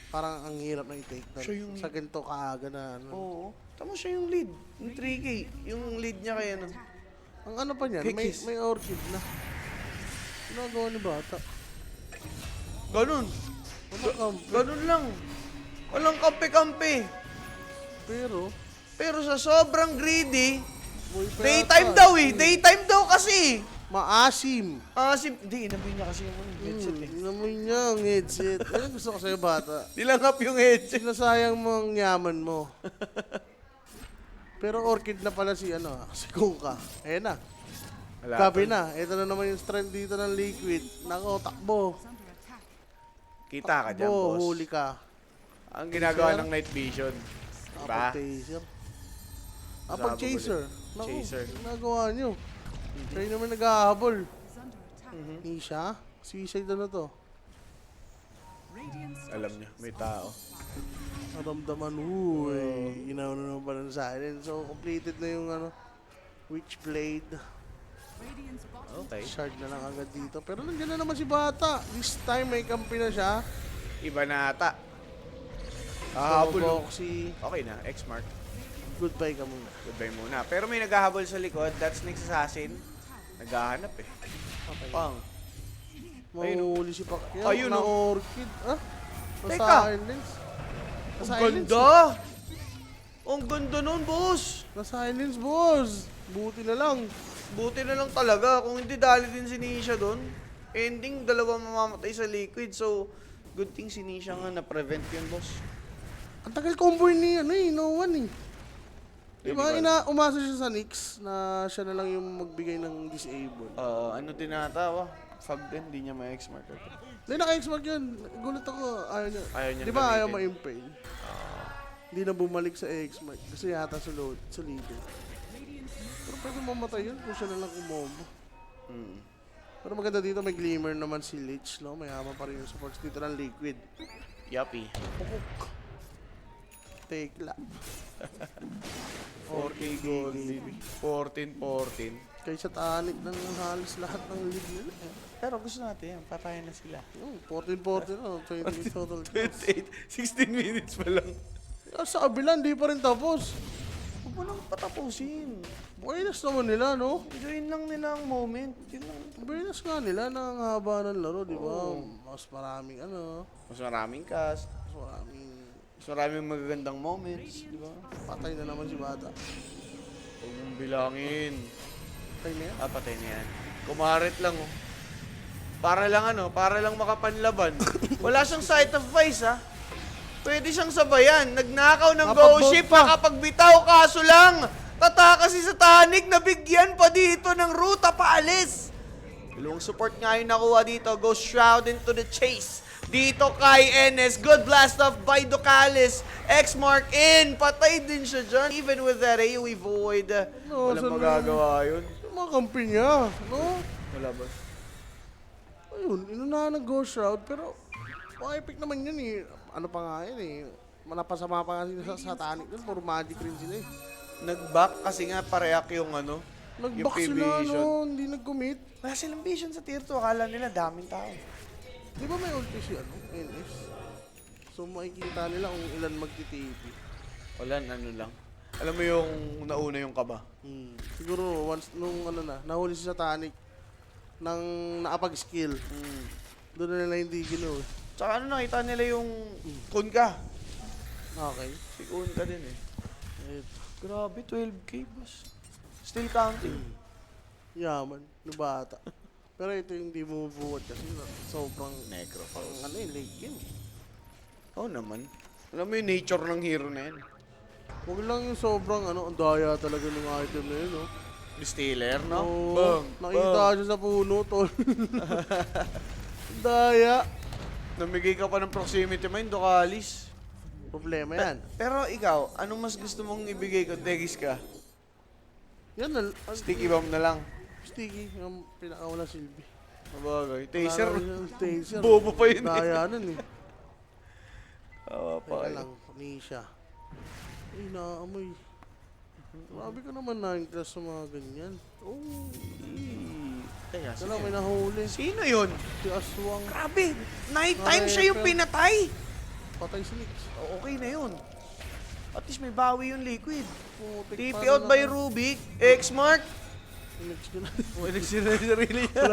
S2: parang ang hirap na i-take down.
S1: Siya yung-
S2: Sa ganito kaaga na ano.
S1: Oo. Tama siya yung lead. Yung 3K. Yung lead niya kay ano.
S2: Ang ano pa niyan, may,
S1: Kikis.
S2: may orchid na. Ginagawa ni Bata.
S1: Ganun. Ganun lang. Walang kampe-kampe.
S2: Pero,
S1: Pero sa sobrang greedy,
S2: boy pa
S1: daytime
S2: yata.
S1: daw eh. Daytime daw kasi.
S2: Maasim.
S1: Hindi, inamoy niya kasi yung headset eh.
S2: Namoy niya ang headset. Ano gusto ko sa'yo, Bata?
S1: Nilangap yung headset.
S2: Sinasayang mo ang yaman mo. Pero orchid na pala si ano, si Kuka. Ayan na. Gabi na. Ito na naman yung strength dito ng Liquid. Nako, takbo.
S1: Kita ka dyan,
S2: Takbo,
S1: boss.
S2: huli ka.
S1: Ang ginagawa ng night vision. Diba?
S2: Apag chaser. Apag
S1: Sabog
S2: chaser.
S1: ulit.
S2: Naku,
S1: Chaser.
S2: ginagawa nyo. Kayo naman nag-ahabol.
S1: Mhm.
S2: Nisha, suicide na to.
S1: Alam niya, may tao.
S2: Naramdaman, uy. Ginawa na naman pala ng silence. So, completed na yung ano, Witchblade.
S1: Okay.
S2: Shard na lang agad dito. Pero nandiyan na naman si Bata. This time may kampi na siya.
S1: Iba na ata.
S2: Habol
S1: Hahabol.
S2: si
S1: Okay na, X-Mark.
S2: goodbye ka muna.
S1: Goodbye muna. Pero may naghahabol sa likod. That's next assassin. Naghahanap eh.
S2: Okay.
S1: Pang.
S2: Mahuli si Pacquiao.
S1: Ayun,
S2: na
S1: oh.
S2: orchid. Ah?
S1: Teka.
S2: Na-silence.
S1: Ang
S2: Na-silence.
S1: ganda! Ang ganda nun, boss!
S2: Na-silence, boss. Buti na lang.
S1: Buti na lang talaga. Kung hindi dali din si Nisha doon, ending, dalawa mamamatay sa liquid. So, good thing si Nisha nga na-prevent yun, boss.
S2: Ang tagal combo ni ano eh, no one eh. Diba,
S1: Hindi
S2: umasa siya sa Nyx na siya na lang yung magbigay ng disable.
S1: Ano din natawa? Fag din, di niya ma-X-Mark.
S2: Hindi, naka-X-mark yun. Gulat ako. Ayaw niya.
S1: Ayaw niya
S2: Di ba ayaw
S1: gamitin.
S2: ma-impale? Hindi na bumalik sa X-mark. Kasi yata sa load, sa leader. Pero pwede mamatay yun kung siya na lang kumobo.
S1: Mm.
S2: Pero maganda dito, may glimmer naman si Lich, no? Mayaman pa rin yung supports dito ng Liquid.
S1: Yuppie.
S2: Pukuk. Tekla.
S1: 4K gold. 14-14.
S2: Kaysa tanik ng halos lahat ng league nila.
S1: Pero gusto natin yan. Patayan na sila.
S2: 14-14, 20 total kills.
S1: 16 minutes pa lang.
S2: Sa kabila, hindi pa rin tapos.
S1: Huwag mo nang patapusin.
S2: Buenas naman nila, no?
S1: Enjoyin lang nila ang moment. Yun lang.
S2: Buenas nga nila na ang haba ng laro, di ba? Mas maraming ano,
S1: Mas maraming cast.
S2: mas maraming
S1: Mas maraming magagandang moments. Di ba?
S2: patay na naman si Bata.
S1: Huwag mong bilangin.
S2: Patay na yan.
S1: Patay na yan. Kumarit lang, oh. Para lang makapanlaban. Wala siyang sight of vice, ha? Pwede siyang sabayan. Nagnakaw ng
S2: Nakapag-vote
S1: go ship,
S2: pa.
S1: nakapagbitaw, kaso lang. Tataka si Satanic, nabigyan pa dito ng ruta paalis. Dalawang support nga yung nakuha dito. Goes Shroud into the chase. Dito kay Enes. Good blast off by Ducalis. X-Mark in. Patay din siya dyan. Even with that AoE void,
S2: No,
S1: walang
S2: saan
S1: magagawa yun.
S2: Yung mga kampi niya, no?
S1: Wala ba?
S2: Ayun, inunahan ng Ghost Shroud, pero epic naman yun eh. Ano pa nga yun eh. Manapasama pa nga sila sa Satanic dun, puro magic rin sila eh.
S1: Nag-back kasi nga pareak yung ano.
S2: Nag-back
S1: yung
S2: sila,
S1: vision.
S2: no? Hindi nag-commit.
S1: Wala silang vision sa tier 2. Akala nila daming tao.
S2: Di ba may ulti si ano? NS? So makikita nila kung ilan magti-TP.
S1: Wala, ano lang. Alam mo yung nauna yung kaba.
S2: Siguro once nung ano na, nahuli si Satanic nang nakapag-skill. Doon na nila hindi ginawa.
S1: Tsaka ano, nakita nila yung Kunka.
S2: Okay.
S1: Si Kunka din eh.
S2: Eh,
S1: Grabe, 12k boss. Still counting.
S2: yaman, na bata. Pero ito yung di mo buwad kasi sobrang
S1: Necrophos.
S2: ano yung late game.
S1: Oo naman. Alam mo yung nature ng hero na yan.
S2: Huwag lang yung sobrang ano, ang daya talaga ng item na yun, no?
S1: Stealer, no?
S2: Oo,
S1: Bang!
S2: nakita siya sa puno, tol. Daya.
S1: Namigay ka pa ng proximity mine, Ducalis.
S2: Problema yan.
S1: Pero ikaw, anong mas gusto mong ibigay kung Tegis ka?
S2: Yan na.
S1: Sticky bomb na lang.
S2: Sticky, yung pinakawala silbi.
S1: Mabagay. Taser.
S2: Taser.
S1: Bobo pa yun eh.
S2: Daya nun eh.
S1: Awa pa
S2: Teka
S1: kayo.
S2: lang, Nisha. Ay, naamoy. Grabe ka naman 9 class sa mga ganyan.
S1: Oh, Teka,
S2: Dala, may nahuli.
S1: sino yun?
S2: Si Aswang.
S1: Grabe! Nighttime siya yung pinatay!
S2: Patay si Nix.
S1: Okay na yun. At least may bawi yung liquid.
S2: Putik,
S1: TP
S2: paano
S1: out by
S2: na-
S1: Rubik. X-Mark.
S2: Nix ko na.
S1: Nag-sira yung sarili niya.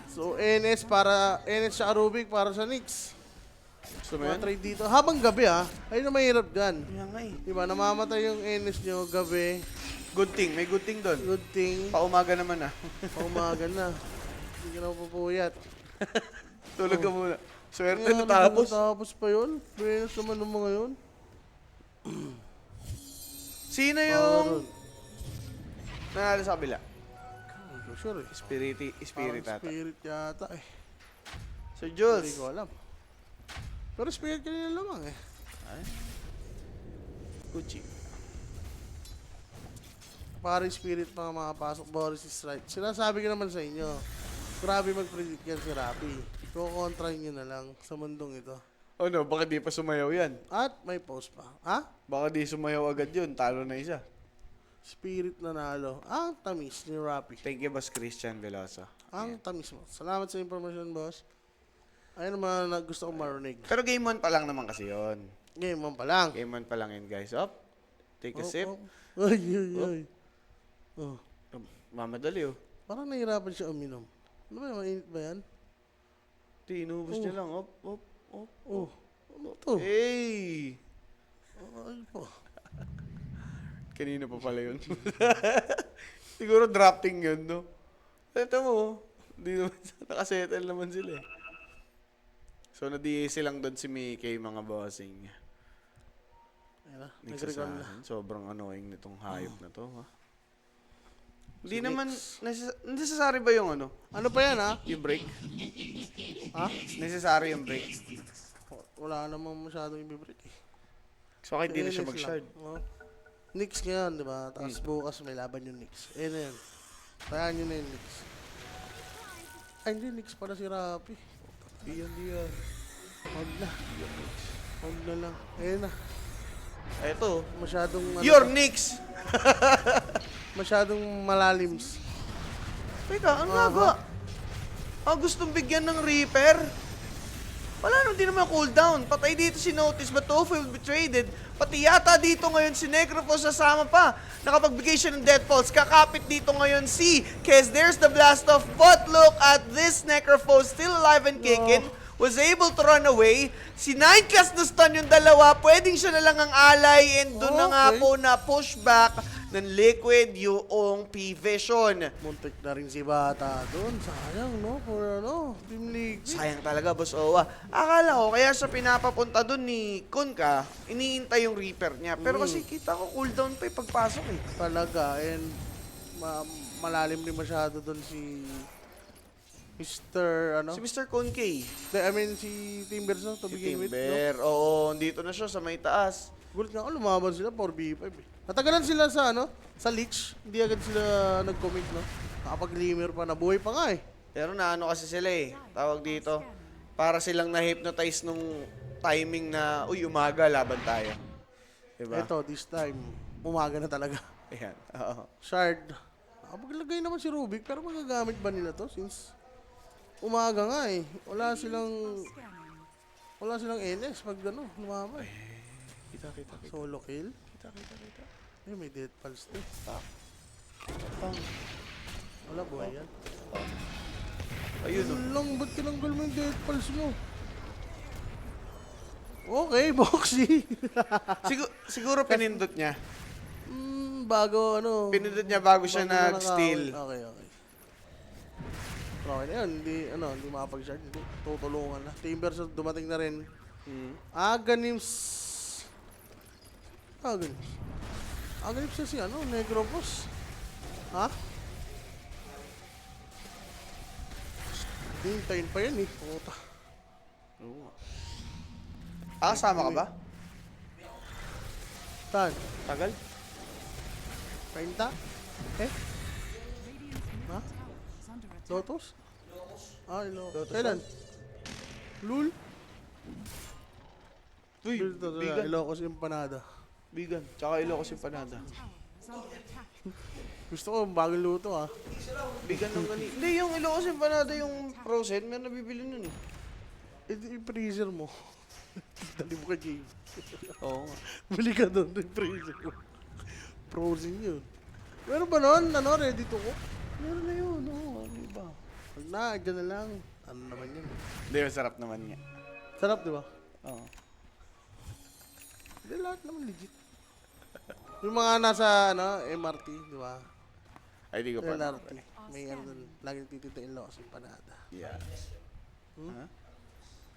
S2: So, NS para, NS sa Rubik para sa Nix.
S1: Gusto mo
S2: Mga
S1: yan?
S2: trade dito. Habang gabi ayun na mahirap dyan.
S1: Yan nga eh.
S2: Diba, namamatay yung NS nyo gabi.
S1: Good thing. May good thing doon.
S2: Good thing.
S1: Paumaga naman ah.
S2: Paumaga na. Hindi ka na pupuyat.
S1: Tulog ka muna. Swerte
S2: Kaya
S1: na tapos.
S2: Tapos pa yun. Venus naman ng mga yun.
S1: Sino
S2: Power
S1: yung
S2: run.
S1: nanalo sa kabila?
S2: Hindi ko sure eh.
S1: Spirit
S2: Parang
S1: ata.
S2: Spirit yata eh.
S1: Sir
S2: Hindi
S1: Jules.
S2: ko alam. Pero spirit kanina lamang eh.
S1: Gucci.
S2: Pari spirit mga makapasok. Boris is right. Sinasabi ko naman sa inyo. Grabe mag-predict yan si Rappi. Kukontra nyo na lang sa mundong ito.
S1: Oh no, baka di pa sumayaw yan.
S2: At may post pa. Ha?
S1: Baka di sumayaw agad yun. Talo na isa.
S2: Spirit nanalo. Ang tamis ni Rappi.
S1: Thank you, Boss Christian Veloso.
S2: Ang tamis mo. Salamat sa information, boss. Ayun naman na gusto kong marinig.
S1: Pero game 1 pa lang naman kasi yon.
S2: Game 1 pa lang.
S1: Game 1 pa lang yun, guys. Up. Take a
S2: Oh,
S1: sip.
S2: oh. Ay, ay, ay. Oh.
S1: Mamadali oh.
S2: Parang nahihirapan siya uminom. Ano ba, mainit ba yan?
S1: Tinubos niya lang. Up, up, up.
S2: Oh. Ano to?
S1: Hey!
S2: Ay po.
S1: Kanina pa pala yun. Siguro drafting yun, no? Ito mo, di naman, nakasettle naman sila eh. So, na-DAC lang doon si Mickey, mga bossing.
S2: Ayun na,
S1: Next
S2: nag-recall na.
S1: assassin. Sobrang annoying nitong hayop na to, ha? Hindi
S2: Si
S1: naman,
S2: Nix.
S1: necessary ba yung ano?
S2: Ano pa yan, ha?
S1: Yung break?
S2: Ha?
S1: Necessary yung break.
S2: Wala namang masyadong ibibrit eh.
S1: So, kahit di na siya
S2: NS
S1: mag-shard.
S2: lang. Oh. Knicks ngayon, di ba? Tapos bukas may laban yung Knicks. Eh na yan. Kaya nyo na yung Knicks. Ay, hindi. Knicks pala si Rappi.
S1: Diyan, diyan.
S2: Huwag na. Huwag na lang. Ayun na.
S1: Eto.
S2: Masyadong...
S1: Your Knicks!
S2: Masyadong malalim.
S1: Teka, ang naga. Gustong bigyan ng Reaper? Wala naman, di naman cooldown. Patay dito si Notice, but Tofu will be traded. Pati yata dito ngayon si Necrophos sasama pa. Nakapagbigay siya ng Death Pulse. Kakapit dito ngayon si Kez. There's the blast off. But look at this Necrophos, still alive and kicking. Was able to run away. Si 9 class na stun yung dalawa. Pwedeng siya na lang ang ally. And doon na nga
S2: Okay.
S1: po na pushback ng Liquid yung P-Vision.
S2: Muntik na rin si Bata doon. Sayang, no? For ano? Team League.
S1: Sayang talaga, Boss Owa. Akala ko, kaya siya pinapapunta doon ni Kunka, iniintay yung Reaper niya. Pero kasi kita ko cooldown pa yung pagpasok eh.
S2: Talaga. And malalim din masyado doon si Mr. ano?
S1: Si Mr. Konkei.
S2: I mean, si Timber to
S1: Si
S2: begin with. No?
S1: Timber. Oo, dito na siya sa may taas.
S2: Gulat nga ako, lumaban sila 4v5 eh. Natagalan sila sa ano? Sa Lich. Hindi agad sila nag-commit, no? Nakapag-glimmer pa, nabuhay pa nga eh.
S1: Pero naano kasi sila eh. Tawag dito. Para silang na-hypnotize nung timing na, uy, umaga, laban tayo. Diba?
S2: Ito, this time, umaga na talaga.
S1: Ayan. Oo.
S2: Shard. Nakapaglagay naman si Rubik, pero magagamit ba nila to? Since umaga nga eh. Wala silang NS pag ano, lumaban.
S1: Kita.
S2: Solo kill.
S1: Kita.
S2: Eh, may death pulse to.
S1: Pang.
S2: Wala, buhay yan.
S1: Ayun oh.
S2: Lang, ba't tinanggal mo yung death pulse mo? Okay, Boxy.
S1: Siguro pinindot niya.
S2: Bago ano.
S1: Pinindot niya bago siya
S2: bago
S1: nag-steal.
S2: Okay. Okay na yun, hindi makapag-shard. Hindi, tutulungan na. Timbers dumating na rin. Aganims na si ano, Negropos. Ha? Hintayin pa yan eh. Puta.
S1: Oo. Sama ka ba?
S2: Tan,
S1: Tagal?
S2: 30? Eh? Ha? Lotus? Lotus. Kailan? Lul?
S1: Uy, bigan.
S2: Ilocos Empanada.
S1: Bigan. Tsaka Ilocos yung panada.
S2: Gusto ko, bagong luto ah.
S1: Bigan ng ganito. Hindi, yung Ilocos yung panada, yung frozen, meron nabibili nun eh.
S2: I-freezer mo. Dali mo ka, Jay.
S1: Oo nga.
S2: Bili ka doon, i-freezer mo. Frozen yun. Meron ba nun? Ano, ready to cook?
S1: Meron na yun, oo. Ano iba?
S2: Pag na, dyan na lang. Ano naman yun?
S1: Hindi, masarap naman nga.
S2: Sarap, di ba?
S1: Oo.
S2: Hindi, lahat naman legit. Yung mga nasa, ano, MRT, di ba?
S1: Ay, di ko pa.
S2: LRT. May ano doon. Laging tititain lang kasi panada.
S1: Yeah.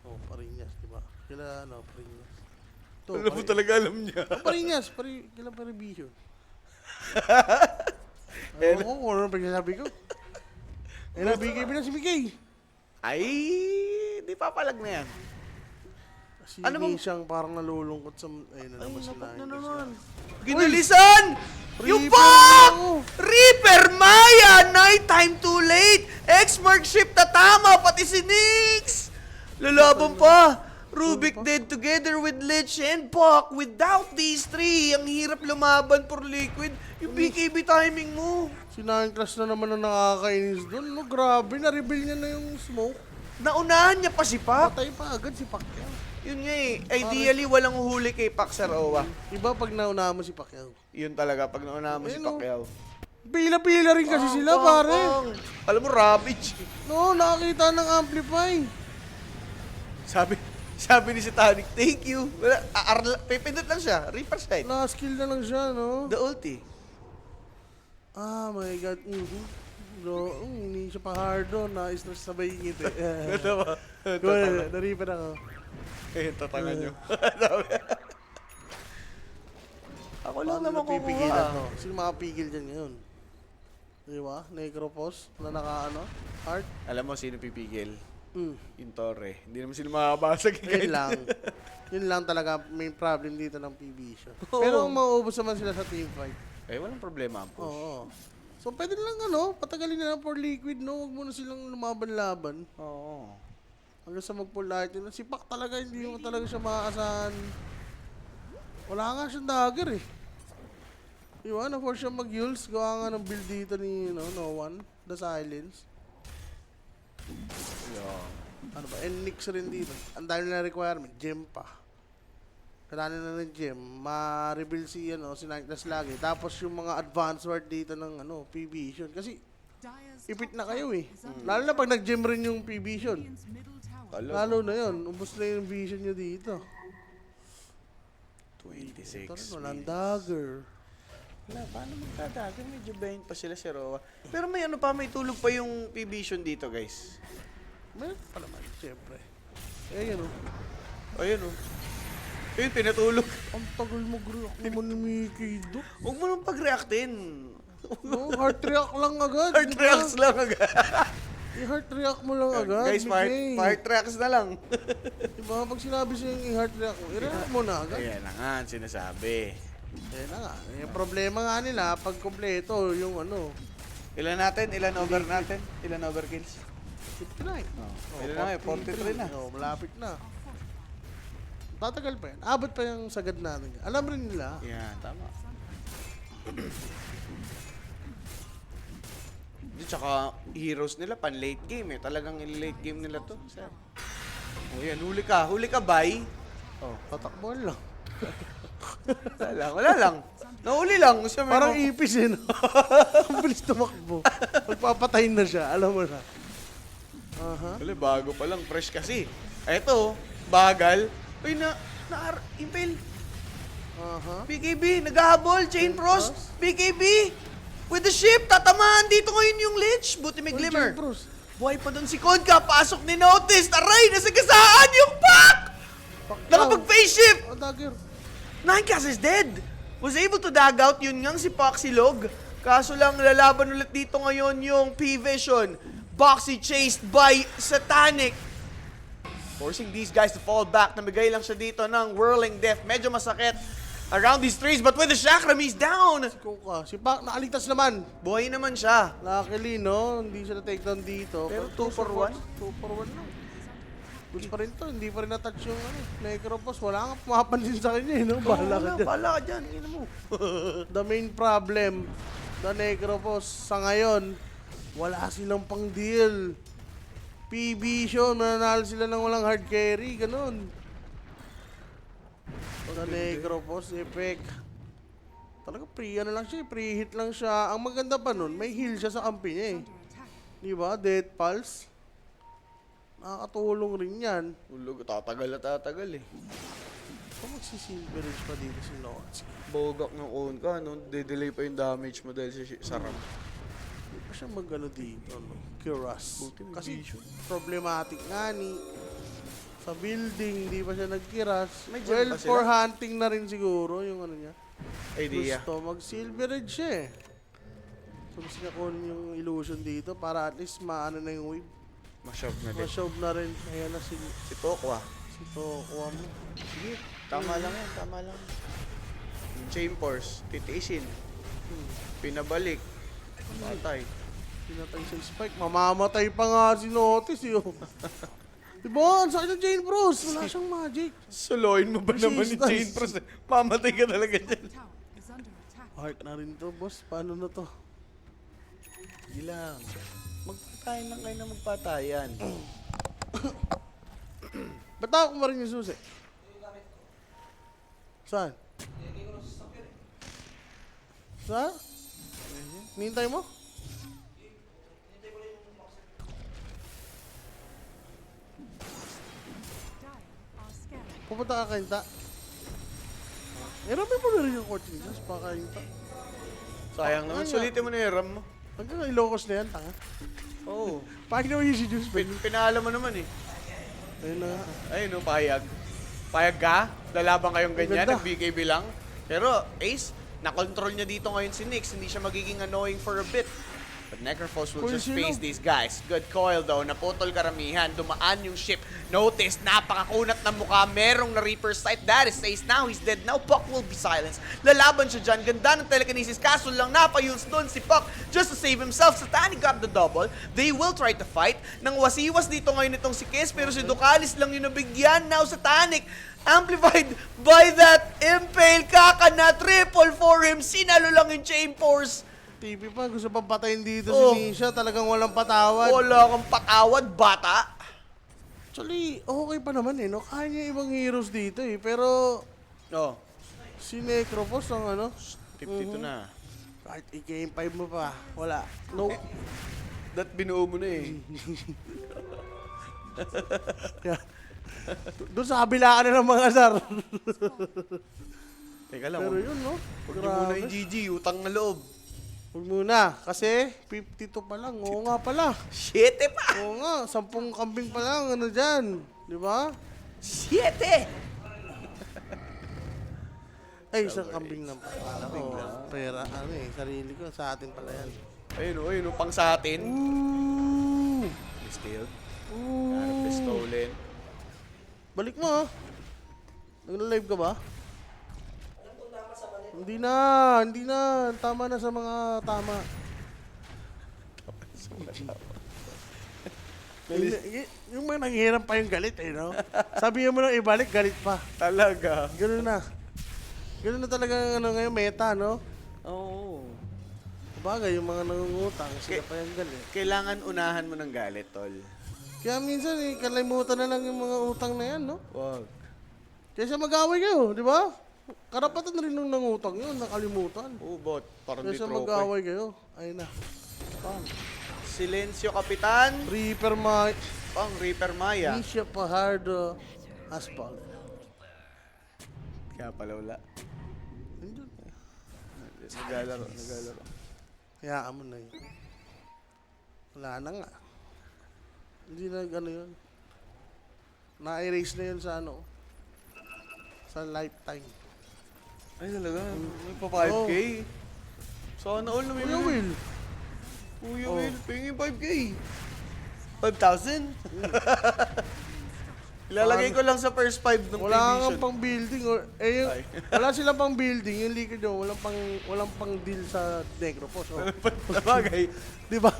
S2: Oh, Pariñas, di ba? Kila, ano, Pariñas. To,
S1: Alam mo talaga, alam niya.
S2: Pariñas, kila Paribision. Ewan ko kung ano pagsasabi ko. Eh, nabigay mo na si Mikay.
S1: Ay, di papalag na yan.
S2: Si
S1: Ano bang-
S2: siyang parang nalulungkot sa... Ayun na naman
S1: Ay,
S2: sila.
S1: napot na naman. Ginalisan! Yung pop! Reaper Maya! Nighttime too late! X-Mark ship na tama! Pati si Nyx! Lalaban pa! Rubik dead together with Lich and Puck. Without these three, ang hirap lumaban for Liquid. Yung BKB timing mo.
S2: Si Nine Class na naman ang nakakainis doon. No, grabe, na-reveal niya na yung smoke.
S1: Naunahan niya pa si Puck.
S2: Patay pa agad si Pacquiao.
S1: Yun nga eh. Ideally, walang huli kay Puck sa Roa.
S2: Iba pag naunahan mo si Pacquiao.
S1: Yun talaga, pag naunahan mo si
S2: Ayun, oh.
S1: Pacquiao.
S2: Pila-pila rin kasi sila,
S1: Pang,
S2: pare.
S1: pang. Alam mo, Ravage.
S2: No, nakakita ng Amplify.
S1: Sabi ni si Tonic, thank you. Wala, pipindot lang siya. Reaper side.
S2: Last kill na lang siya, no?
S1: The ulti.
S2: Ah, my God. Bro, hindi siya pa hard doon. Na-stress sabay ngiti.
S1: Tama.
S2: Naripan ako.
S1: Eh, tatangan nyo. Ako lang naman
S2: pipigilan
S1: kukuha.
S2: to? Sino makapigil dyan ngayon? Di ba? Necropos na naka-ano? Heart?
S1: Alam mo sino pipigil?
S2: Mm.
S1: Yung Torre. Hindi naman sila makabasag.
S2: Yun lang. Yun lang talaga main problem dito ng PB show. Pero kung mauubos naman sila sa team fight.
S1: Eh, walang problema ang push.
S2: Oo. So pwede lang patagalin na lang for Liquid, no? Huwag muna silang lumaban-laban.
S1: Oo.
S2: Hanggang sa mag-pull light yun. Si Pac talaga, hindi mo talaga siya maaasahan. Wala nga siyang dagger eh. Di ba? Na-force siya mag-yules. Gawa nga ng build dito ni No One. The Silence.
S1: Yeah.
S2: Ano ba? And Nyx rin dito. Ang dami na requirement. Gem pa. Kailangan na ng gem. Ma-reveal si Nightlash lagi. Tapos yung mga advance word dito ng PB Vision. Kasi ipit na kayo eh. Lalo na pag nag-gem rin yung PB Vision. Lalo na yun. Ubus na yung vision nyo dito.
S1: 26
S2: Ito rin, walang dagger.
S1: Wala, paano magdadagger? Medyo bahin pa sila si Roa. Pero may may tulog pa yung P-Vision dito, guys.
S2: Meron pa naman, siyempre. Eh, yan o.
S1: Ayun oh. Ayun, pinatulog.
S2: Ang tagal mag-react naman ni Mickey do.
S1: Huwag mo nang pag-reactin.
S2: No, heart react lang agad.
S1: Heart reacts lang agad.
S2: I-heart react mo lang agad.
S1: Guys, fire tracks na lang.
S2: Diba, pag sinabi sa'yo yung i-heart react mo, i-react mo na agad.
S1: Ayan na nga, ang sinasabi.
S2: Ayan na nga. Yung problema nga nila, pag kompleto, yung ano,
S1: Ilan natin? Ilan over natin? Ilan overkills?
S2: 59.
S1: Ilan na, 43 na.
S2: Oh, malapit na. Tatagal pa yan. Abot pa yung sagad natin. Alam rin nila.
S1: Yan, tama. Di, tsaka heroes nila pan late game eh. Talagang late game nila to. Sir. Oh, yan. Huli ka, bye.
S2: Oh, tatakbuhan lang.
S1: Wala lang. Nahuli lang. Siya may
S2: Parang ipis eh, no? Ang bilis tumakbo. Magpapatayin na siya, alam mo na. Aha.
S1: Wala, bago pa lang. Fresh kasi. Eto, bagal. Uy, impale.
S2: Aha.
S1: PKB, naghahabol. Chain Frost. PKB. With the ship. Tatamaan dito ngayon yung Lich. Buti may glimmer.
S2: Bruce.
S1: Buhay pa doon si Kodka. Pasok ni Notice. Aray, nasagasaan yung pack! Nakapag-face shift.
S2: Oh, dagger.
S1: Ninecast is dead. Was able to dag out. Yun ngang si Poxy Log. Kaso lang, lalaban ulit dito ngayon yung P-Vision. Boxy chased by Satanic. Forcing these guys to fall back. Namigay lang siya dito ng Whirling Death. Medyo masakit around these trees. But with the Chakram, he's down.
S2: Kuka. Si Pak, nakaligtas naman.
S1: Buhay naman siya.
S2: Luckily, no? Hindi siya na-takedown dito.
S1: Pero 2 for 1?
S2: 2 for 1 lang. Goods pa rin to. Hindi pa rin na-touch yung Necropos. Wala kang pumapansin sa kanya, no? Bahala ka dyan.
S1: Bahala ka dyan. Ina mo.
S2: The main problem, the Necropos, sa ngayon, wala silang pang deal. P-Vision, mananalo sila ng walang hard carry, ganun. The Necropos, Epic. Talaga ano lang siya, pre-hit lang siya. Ang maganda pa nun, may heal siya sa kampi niya eh. Di ba? Death Pulse. Nakakatulong rin yan.
S1: Ulog, tatagal eh.
S2: Kung magsisilverage pa dito si Notsky.
S1: Bogak ng own ka, no? De-delay pa yung damage mo dahil sa RAM.
S2: Hindi pa siya mag-ano dito, no? Curas.
S1: Buti may
S2: Kasi
S1: vision.
S2: problematic nga ni sa building, hindi pa siya nagkiras.
S1: May gem
S2: Well,
S1: ba sila?
S2: for hunting na rin siguro yung ano niya.
S1: Idea.
S2: Gusto mag-silverage siya eh. So gusto niya kunin yung illusion dito para at least maano na yung wave.
S1: Masyab na din.
S2: Ma-shove na rin. Ayan na si
S1: Tokwa.
S2: Kuha mo.
S1: Sige, tama lang yan, tama lang. Yung Chain Force, titiisin. Pinabalik. Patay.
S2: Pinatay sa spike. Mamamatay pa nga si Notice yun. Diba? Ang sakit ng Jane Bruce. Wala siyang magic.
S1: Soloin mo ba naman ni
S2: Resistance.
S1: Chain Force? Mamatay ka talaga dyan.
S2: Heart na rin to, boss. Paano na to?
S1: Hindi lang. Magpatayan lang kayo na magpatayan.
S2: Ba't ako kumarin yung susi? Saan? Saan? Nihintay mo? Pupunta ka kainta. Rami mo na rin yung coaching just pa kainta.
S1: Sayang naman, sulitin mo na yung RAM mo.
S2: Hanggang Ilocos na yan, tanga.
S1: Oo.
S2: Pakit naman yung si Juice Pen.
S1: Pinaalam mo naman eh.
S2: Ayun na nga.
S1: Ayun no, payag. Payag ka? Lalaban kayong ganyan,
S2: Ang ganda.
S1: nag-BKB lang. Pero Ace, nakontrol niya dito ngayon si Nyx. Hindi siya magiging annoying for a bit. But Necrophos will
S2: Coil
S1: just
S2: sila.
S1: face these guys. Good coil though, naputol karamihan. Dumaan yung ship. Notice, napakakunat ng mukha. Merong na Reaper sight. That is Ace now. He's dead now. Puck will be silenced. Lalaban siya dyan. Ganda ng telekinesis. Kaso lang napayuls doon si Puck just to save himself. Satanic got the double. They will try to fight. Nang wasiwas dito ngayon itong si Kiss. Pero si Ducalis lang yung nabigyan. Now Satanic amplified by that Impale. Kaka na triple for him. Sinalo lang yung Chain Force.
S2: TV pa, gusto pang patayin dito
S1: Oh.
S2: si Nisha. Talagang walang patawad.
S1: Wala kang patawad, bata.
S2: Actually, okay pa naman eh, no? Kaya niya ibang heroes dito eh. Pero,
S1: Oh,
S2: si Necropos ang ano,
S1: 52 na.
S2: kahit i-game 5 mo pa, wala. No.
S1: That binuo mo na eh.
S2: Yeah. Doon sa kabila ka na ng mga azar.
S1: Teka lang,
S2: Pero yun, no?
S1: huwag niyo muna yung GG, utang na loob.
S2: Huwag muna, kasi 52 pa lang. Oo nga pala.
S1: 7 pa!
S2: Oo nga, 10 kambing pa lang, ano dyan. Di ba?
S1: 7!
S2: Ay, isang kambing lang pala. Pera, ano eh, sarili ko, sa atin pala yan.
S1: Ayun o, pang sa atin.
S2: Ooh!
S1: steal. Hanap na stolen.
S2: Balik mo ha. Nag-live ka ba? Hindi na, hindi na. Tama na sa mga tama. Yung mga nanghiram pa yung galit eh, no? Sabihin mo nang ibalik, galit pa.
S1: Talaga.
S2: Ganun na. Ganun na talaga ang ano, ngayon, meta, no?
S1: Oo.
S2: Bagay, yung mga nangungutang, sila pa yung galit.
S1: Kailangan unahan mo ng galit, tol.
S2: Kaya minsan, kalimutan na lang yung mga utang na yan, no?
S1: Wag.
S2: Kaysa mag-away kayo, di ba? Karapatan rin nung nangutang yun, nakalimutan.
S1: Ubot. Parang di
S2: Kaysa
S1: tropa.
S2: mag-away kayo, ayun na. Pang.
S1: Silencio, Kapitan.
S2: Reaper Mike.
S1: Pang Reaper Maya.
S2: Misha Pajardo. Asphalt.
S1: Kaya pala wala.
S2: Andun.
S1: Nagalaro.
S2: Hayaan mo na yun. Wala na nga. Hindi na gano'n yun. Na-erase na yun sa ano. Sa lifetime.
S1: Ay talaga, may pa 5K. Sana all na may
S2: Kuya Will.
S1: Kuya
S2: Oh.
S1: Will, pingin 5K. 5,000? Ilalagay ko lang sa first 5 ng
S2: Wala
S1: division.
S2: kang pang building. Yung,
S1: Ay.
S2: wala silang pang building. Yung Liquid yun, walang pang deal sa Negropos. Oh.
S1: Sabagay.
S2: Di ba?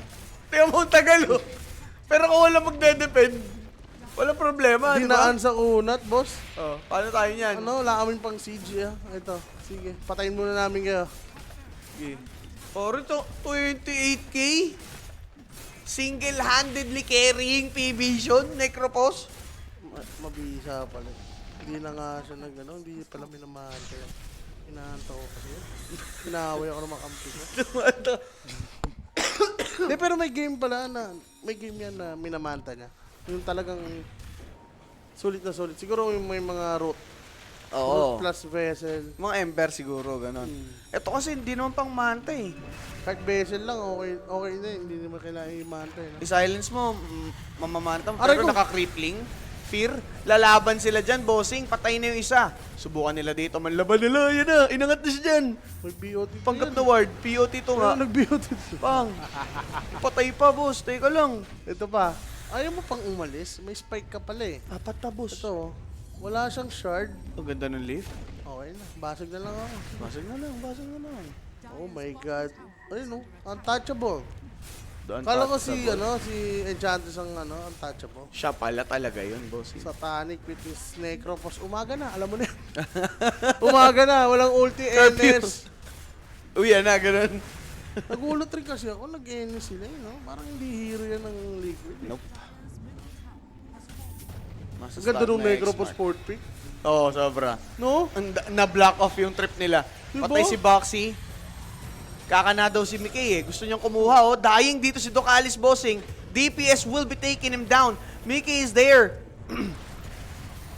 S1: Tingnan mo ang tagal oh. Pero kung wala magde-depend, walang problema, di ba?
S2: Dinaan sa kunat, boss.
S1: Oh, paano tayo niyan?
S2: Ano, wala kaming pang siege. Ito, sige. Patayin muna namin kayo.
S1: Okay. Paro to, 28K? Single-handedly carrying P-Vision, Necropos?
S2: Mabisa pala. Hindi na nga siya hindi pala minamahal kayo. Inahanto ko kasi. Inaaway ako ng mga kampi ko. Hindi, pero may game pala may game yan na minamanta niya. Yung talagang sulit na sulit. Siguro yung may mga root.
S1: Oo.
S2: Root plus vessel.
S1: Mga Ember siguro, ganon. Ito kasi hindi naman pang manta eh.
S2: Kahit vessel lang, okay na. Hindi naman kailangan i-manta.
S1: I-silence mo, mamamanta mo.
S2: Aray
S1: Pero
S2: ko.
S1: naka-crippling, fear, lalaban sila dyan, bossing, patay na yung isa. Subukan nila dito, manlaban nila, yan na, inangat na siya dyan.
S2: May BOT to
S1: Pangkat
S2: yan.
S1: na ward, POT to nga.
S2: Nag-BOT to.
S1: Pang, patay pa boss, teka lang.
S2: Ito pa. Ayaw mo pang umalis. May spike ka pala eh.
S1: Apat na boss.
S2: Ito, wala siyang shard.
S1: Ang ganda ng leaf.
S2: Okay na, basag na lang ako.
S1: Basag na lang.
S2: Oh my God. Ayun, no? Untouchable.
S1: Doon
S2: Kala ko
S1: touch
S2: si,
S1: sa boss.
S2: si Enchantress ang, untouchable.
S1: Siya pala talaga yun, boss.
S2: Satanic with his Necropos. Umaga na, alam mo na yan. Umaga na, walang ulti
S1: Curfew.
S2: NS.
S1: Uy, yan na, ganun.
S2: Nagulat rin kasi ako, nag-NS sila no? Parang hindi hero yan ng Liquid.
S1: Nope.
S2: Ang ganda nung Necropos sport pick.
S1: Oo, sobra.
S2: No?
S1: Na-block off yung trip nila.
S2: Diba?
S1: Patay si Boxy. Kakana daw si Mickey eh. Gusto niyang kumuha oh. Dying dito si Doc Alice bossing. DPS will be taking him down. Mickey is there.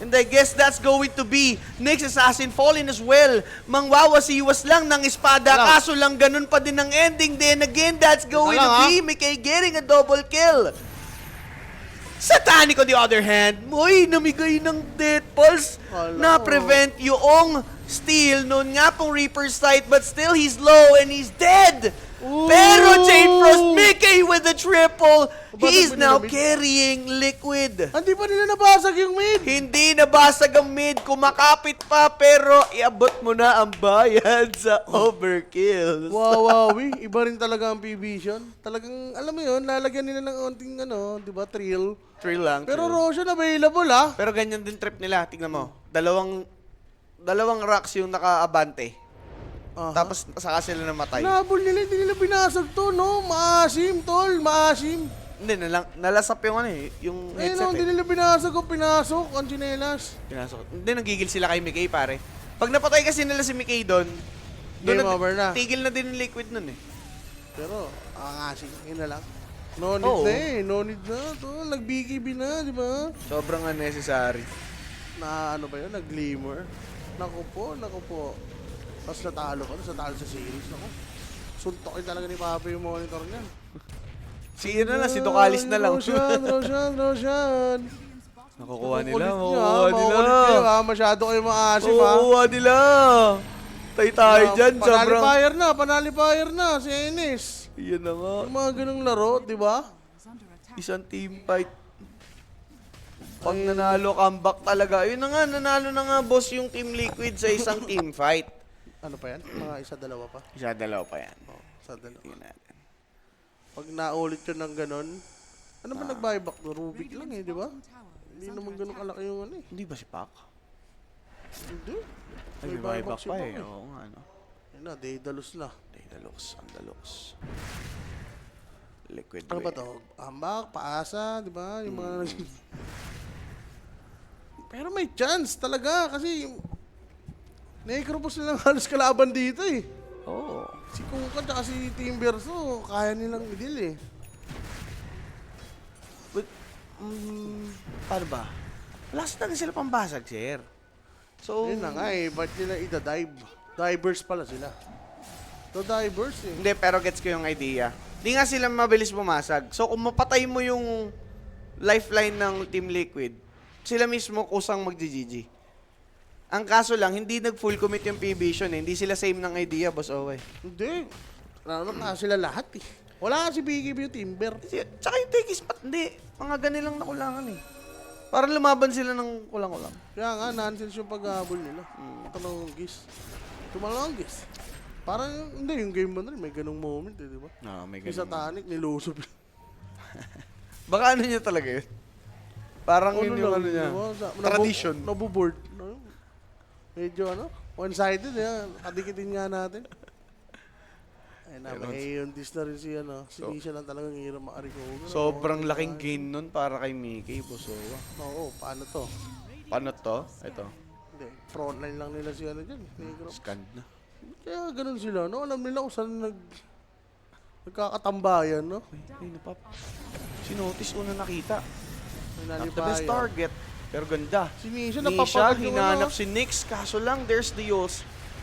S1: And I guess that's going to be next assassin falling as well. Mangwawasiwas lang ng espada.
S2: Alam.
S1: Kaso lang ganun pa din ang ending. Then again, that's going
S2: Alam,
S1: to be Mickey getting a double kill. Satanic on the other hand, uy, namigay ng Death Pulse
S2: Wala,
S1: na prevent yung steal noon nga pong Reaper's Sight, but still he's low and he's dead.
S2: Ooh.
S1: Pero Jade Frost, Mickey with the triple,
S2: Bakit
S1: he's
S2: ba
S1: now
S2: nilamig?
S1: carrying Liquid.
S2: Hindi pa nila nabasag yung mid.
S1: Hindi nabasag ang mid, kumakapit pa, pero iabot mo na ang bayad sa overkill.
S2: Wawawi, iba rin talaga ang P-Vision. Talagang, alam mo yun, lalagyan nila ng onting di ba, thrill.
S1: Thrill lang.
S2: Pero
S1: thrill.
S2: Roshan available ah.
S1: Pero ganyan din trip nila, tignan mo. Dalawang rocks yung naka-abante.
S2: Aha.
S1: Tapos saka sila namatay.
S2: Nabol nila, hindi nila binasag to, no? Maasim, tol, maasim.
S1: Hindi, nalasap yung yung
S2: Ayun,
S1: headset
S2: hindi nila binasag o pinasok ang chinelas.
S1: Pinasok. Hindi, nagigil sila kay Mickey, pare. Pag napatay kasi nila si Mickey doon,
S2: Game over na.
S1: tigil na din yung Liquid nun eh.
S2: Pero, angasim, yun na lang. No need
S1: Oo.
S2: na eh, no need na. Tol, nag-BKB na, di ba?
S1: Sobrang unnecessary.
S2: Na ano ba yun, nag-glimmer. Naku po. Tapos natalo sa series. Naku, suntokin talaga ni Papa yung monitor niyan.
S1: Si Docalis na lang.
S2: Roshan.
S1: Nakukuha nila,
S2: Makukulit kayo ha, masyado kayo maasim ha.
S1: Nakukuha nila. Tayo dyan, sobrang...
S2: Panalipayer na, si Enes.
S1: Yan na nga.
S2: Yung mga ganung laro, di ba?
S1: Isang team fight. Pag nanalo, comeback talaga. Yun na nga, nanalo na nga boss yung Team Liquid sa isang team fight.
S2: Ano pa yan? Mga isa-dalawa pa?
S1: Isa dalawa pa yan.
S2: Oo, isa-dalawa.
S1: Tingnan natin.
S2: Pag naulit yun ng ganon, ano ba nag-buyback no? Rubik lang eh, di ba? Hindi naman ganun kalaki yung ano eh.
S1: Hindi ba si Pac?
S2: Hindi.
S1: May buyback pa eh. Oo nga, no?
S2: Ayun na, Daedalus na.
S1: Daedalus, Andalus. Liquid
S2: Ano ba
S1: Way.
S2: to? Ambak, paasa, di ba? Yung mga... Pero may chance talaga kasi Necro po silang halos kalaban dito eh.
S1: Oo.
S2: Si Kuka at si Team Verso, kaya nilang i-deal eh.
S1: But, paano ba? Wala talaga sila pambasag, sir. So,
S2: Yun na nga eh, ba't nila ida-dive? Divers pala sila. The divers eh.
S1: hindi, pero gets ko yung idea. Di nga sila mabilis bumasag. So, kung mapatay mo yung lifeline ng Team Liquid, sila mismo kusang mag-GG. Ang kaso lang, hindi nag-full commit yung P-Vision eh. Hindi sila same ng idea, Boss Owe.
S2: Hindi. Ano na sila lahat eh. Wala si BKB yung Timber.
S1: Tsaka yung Tekis, hindi. Mga ganilang nakulangan eh. Parang lumaban sila ng kulang-kulang.
S2: Kaya nga, nonsense yung pag-habol nila. Ito lang ang gis. Tumalang ang gis. Parang, hindi, yung game mo na rin, may ganong moment eh, di ba?
S1: No, may
S2: Yung sa Tanic, nilusob.
S1: Baka ano niya talaga yun? Parang yun yung ano niya. Tradition.
S2: Nabuboard. No? Medyo ano, one-sided eh. Kadikitin nga natin. Ayun na, may yung dis na rin si ano. Si Nisha lang talagang hirap makarecover.
S1: Sobrang laking gain nun para kay Mickey, Bosowa.
S2: Oo, paano to?
S1: Paano to? Ito.
S2: Hindi, frontline lang nila si ano dyan. Negro.
S1: Scanned na.
S2: Kaya ganun sila, no? Alam nila kung saan nagkakatambayan, no?
S1: Ay, napap. Sinotis una nakita.
S2: May
S1: Not the
S2: nalipayan.
S1: best target. Pero ganda.
S2: Si Nisha,
S1: Nisha,
S2: napapagod yung
S1: hinanap
S2: ano.
S1: si Nyx. Kaso lang, there's the Yules.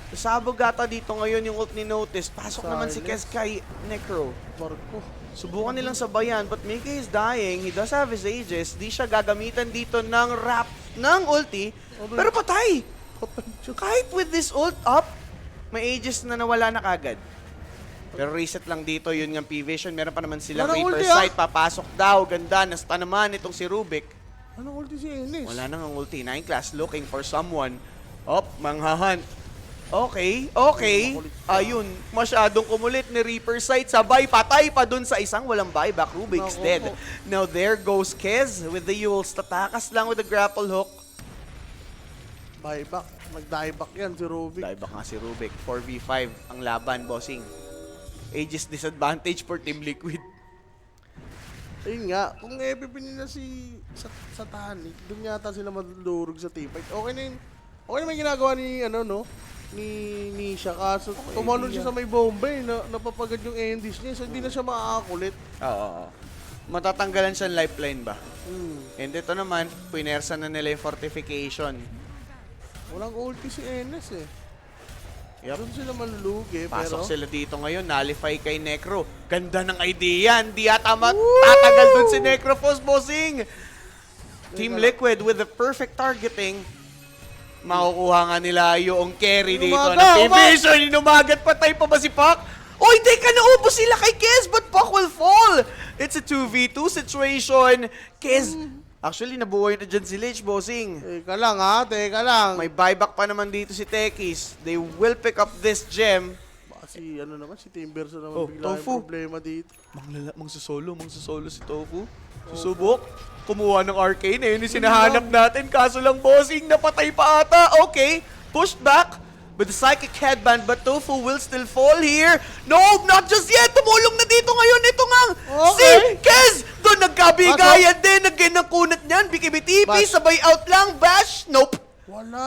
S1: Sabog ata dito ngayon yung ult ni Notice. Pasok naman si Kes kay Necro.
S2: Barko.
S1: Subukan nilang sabayan, but Mickey is dying. He does have his Aegis. Di siya gagamitan dito ng wrap ng ulti. Pero patay! Kahit with this ult up, may Aegis na nawala na kagad. Pero reset lang dito, yun ng P-Vision. Meron pa naman silang
S2: Wala nang
S1: Reaper
S2: ulti,
S1: Sight. Papasok daw. Ganda. Nasta naman itong si Rubik.
S2: Anong ulti si Enes?
S1: Wala nang ulti. 9 class looking for someone. Op, manghahunt. Okay, okay. Ayun, masyadong kumulit ni Reaper Sight. Sabay, patay pa dun sa isang walang buyback. Rubik's
S2: Nako
S1: dead.
S2: po.
S1: Now there goes Kez with the Yules. Tatakas lang with the grapple hook.
S2: Buyback. Nag-dieback yan si Rubik.
S1: Buyback nga si Rubik. 4v5 ang laban, bossing. Aegis disadvantage for Team Liquid.
S2: Ayun nga, kung EPP nila si sa Tanic, dun yata sila madudurog sa teamfight. Okay na yun. Okay naman yung ginagawa ni, ano, no? Ni Nisha. Kaso, tumalon siya sa may bomba eh. Napapagad yung endis niya. So, hindi na siya makakakulit.
S1: Oo. Matatanggalan siya ng lifeline ba?
S2: Hmm.
S1: And ito naman, pinersa na nila yung fortification.
S2: Walang ulti si Enes eh.
S1: Yup.
S2: Doon sila malulugi,
S1: Pasok
S2: pero...
S1: sila dito ngayon, nalify kay Necro. Ganda ng idea, hindi yata tatagal dun si Necro, post bossing. Team Liquid with the perfect targeting. Makukuha nga nila yung carry dito ng P-Vision. Inumagat, patay pa ba si Pac? Oy, teka, naubos sila kay Kez, but Pac will fall. It's a 2v2 situation. Kez, actually, nabuhay na dyan si Lich, bossing.
S2: Teka lang ha, teka lang.
S1: May buyback pa naman dito si Tekis. They will pick up this gem.
S2: Baka si, ano naman, si Timberson naman
S1: Oh,
S2: bigla yung
S1: Tofu.
S2: problema dito.
S1: Mangsasolo si Tofu. Susubok. Kumuha ng arcane. Ayun yung sinahanap natin. Kaso lang, bossing, napatay pa ata. Okay, pushed back with the psychic headband, but Tofu will still fall here. No, not just yet. Tumulong na dito ngayon. Ito nga, si
S2: Okay.
S1: Kez. Doon nagkabigayan din. Nagkinangkunat niyan. BKB-TP,
S2: Bash.
S1: sabay out lang. Bash, nope.
S2: Wala,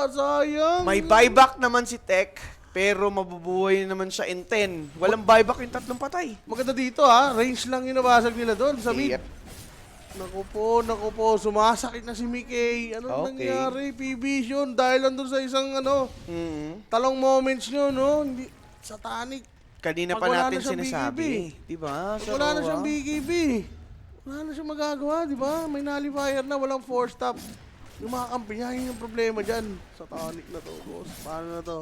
S2: sayang.
S1: May buyback naman si Tech, pero mabubuhay naman siya in 10. Walang buyback yung tatlong patay.
S2: Maganda dito ha, range lang yung nabasag nila doon sa mid.
S1: Yep.
S2: Naku po, sumasakit na si Mickey. Anong
S1: Okay.
S2: nangyari? P-Vision dahil lang doon sa isang ano,
S1: Mhm.
S2: talong moments nyo, no? Hindi, satanic.
S1: Kanina
S2: Pag
S1: pa
S2: wala
S1: natin
S2: na siyang
S1: sinasabi. Di ba?
S2: Pag wala na siyang BKB, wala na siyang magagawa, di ba? May nullifier na, walang force stop. Yung mga kampi niya, yun yung problema dyan. Satanic na to, boss. Paano na to?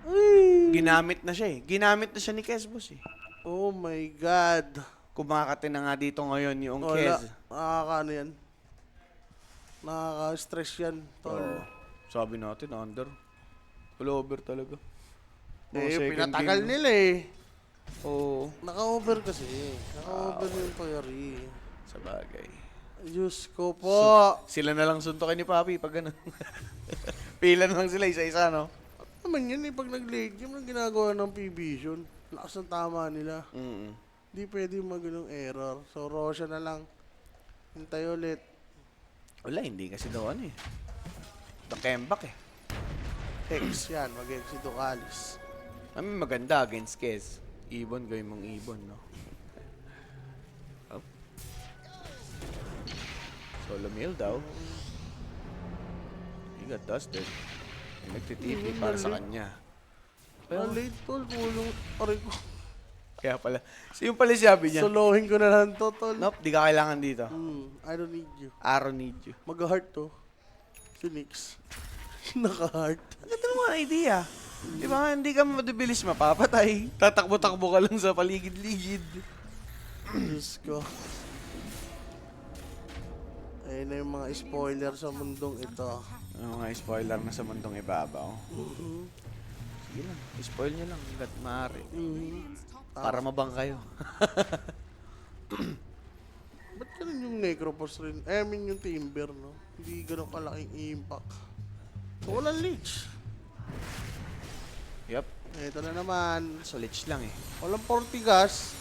S2: Ay!
S1: Ginamit na siya eh. Ginamit na siya ni Kes, boss eh.
S2: Oh my God.
S1: kumakate na nga dito ngayon yung
S2: Wala.
S1: Kez.
S2: Nakakaano yan. Nakaka-stress yan, tol.
S1: Oo. Sabi natin, under. Pullover talaga.
S2: Pinatagal nila eh.
S1: Oo.
S2: Naka-over kasi. Naka-over yung Fiery.
S1: Sa bagay.
S2: Diyos ko po.
S1: Sila na lang suntokin ni Papi pag ganun. Pila na lang sila isa-isa, no?
S2: Naman yan eh, pag nag-late game lang ginagawa ng P-Vision. Lakas ng tama nila. Hindi pwede mag-ganong error. So, Roshan na lang. Hintay ulit.
S1: Wala, hindi kasi daw ano eh. Bakembak eh.
S2: Hex yan, mag-hex si Ducalis.
S1: Kami maganda against Kez. Ibon, gawin mong ibon, no? Oh. Solo meal daw. He got dusted. Nagtitipi para sa kanya.
S2: Pero late tol, kulong. Aray ko.
S1: Kaya pala. So yung pala sabi niya.
S2: Solohin ko na lang to, tol.
S1: Nope, di ka kailangan dito.
S2: I don't need you.
S1: I don't need you.
S2: Mag-heart to. Si Nix. Naka-heart.
S1: Ang ganda ng mga idea. Di ba? Hindi ka madibilis mapapatay. Tatakbo-takbo ka lang sa paligid-ligid.
S2: Diyos ko. Ayun na yung mga spoiler sa mundong ito.
S1: Ang mga spoiler na sa mundong ibabaw. Sige lang, spoil nyo lang hanggat maaari. Para mabang kayo.
S2: Ba't ganun yung Necropos rin? I mean yung Timber, no? Hindi ganun kalaking impact. So, walang leech.
S1: Yup.
S2: Ito na naman.
S1: So, lich lang eh.
S2: Walang Portigas.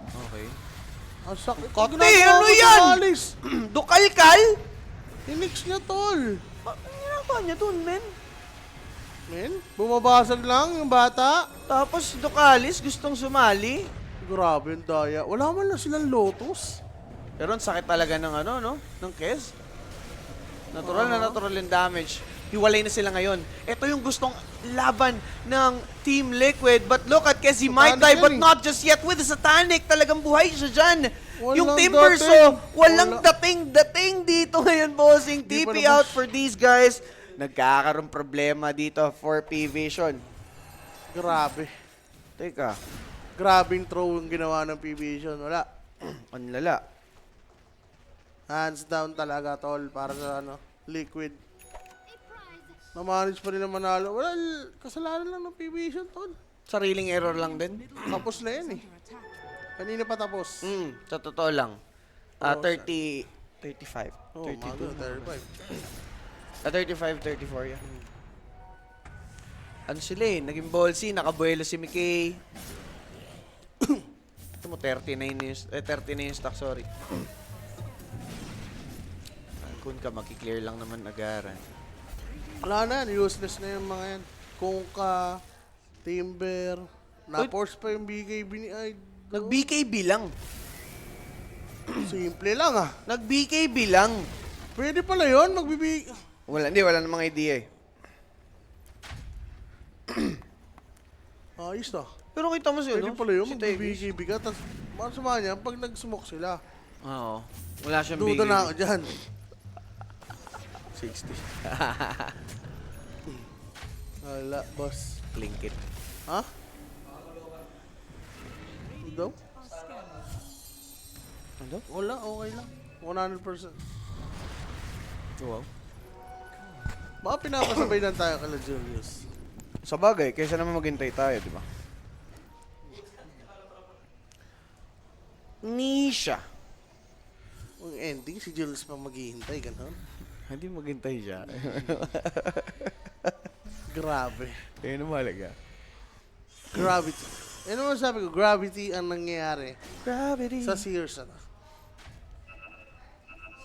S1: Okay.
S2: Ang sakit.
S1: Kote,
S2: Ginagawa
S1: ano
S2: ko si
S1: yan?
S2: Alice.
S1: Dukalkal?
S2: Tinix niya, tol.
S1: Ano ginagawa niya dun, men?
S2: Men, bumabasag lang yung bata.
S1: Tapos si Ducalis gustong sumali.
S2: Grabe yung daya. Wala man lang silang Lotus.
S1: Pero ang sakit talaga ng ano, no? Ng Kez. Natural na natural yung damage. Hiwalay na sila ngayon. Ito yung gustong laban ng Team Liquid. But look at Kez, he might die,
S2: Satanic
S1: but
S2: yan eh.
S1: not just yet. With the Satanic, talagang buhay siya dyan. Yung
S2: Walang
S1: Timberso,
S2: dating.
S1: walang
S2: Wala.
S1: dating dito ngayon, bossing.
S2: Di pa
S1: TP
S2: naman
S1: out for these guys. Nagkakaroon problema dito for P-Vision.
S2: Grabe.
S1: Teka,
S2: Grabing throw yung ginawa ng P-Vision. Wala.
S1: ang lala.
S2: Hands down talaga, tol. Para sa ano, Liquid. Na-manage pa rin na manalo. Wala, kasalanan lang ng P-Vision, tol.
S1: Sariling error lang din.
S2: Tapos na yan eh. Kanina pa tapos.
S1: Sa totoo lang.
S2: Oo,
S1: 35.
S2: Oh,
S1: 32.
S2: maga,
S1: 35, 34 yan. Ano sila eh, naging ballsy, nakabuelo si Mickey. Ito mo, 30 na yung stock, sorry. Kung ka, makiklear lang naman agaran.
S2: Wala na yan, useless na yung mga yan. Kung ka, Timber, na-force pa yung BKB ni Idol.
S1: Nag-BKB lang.
S2: Simple lang ah.
S1: Nag-BKB lang.
S2: Pwede pala yun, magbibig...
S1: Wala namang idea eh.
S2: Ayos na.
S1: Pero kita mo siya,
S2: Pwede
S1: no?
S2: pala yun,
S1: Si Tevis.
S2: magbibig ka. Tapos, masama niya, pag nag-smoke sila.
S1: Oo. Wala siyang
S2: Duda
S1: BKB.
S2: na ako dyan.
S1: 60.
S2: Wala, boss.
S1: Blink it.
S2: Ha? Daw?
S1: Ano?
S2: Wala, okay lang. 100%.
S1: Wow.
S2: Baka pinapasabay lang tayo kala Julius.
S1: Sa bagay, kaysa naman maghintay tayo, di ba? Nisha.
S2: Ang ending, si Julius pa maghihintay, gano'n.
S1: Hindi maghintay siya.
S2: Grabe.
S1: Ayun ang mahalaga.
S2: Gravity. Ano mo sabi ko? Gravity ang nangyayari
S1: Gravity.
S2: sa Sears, ano?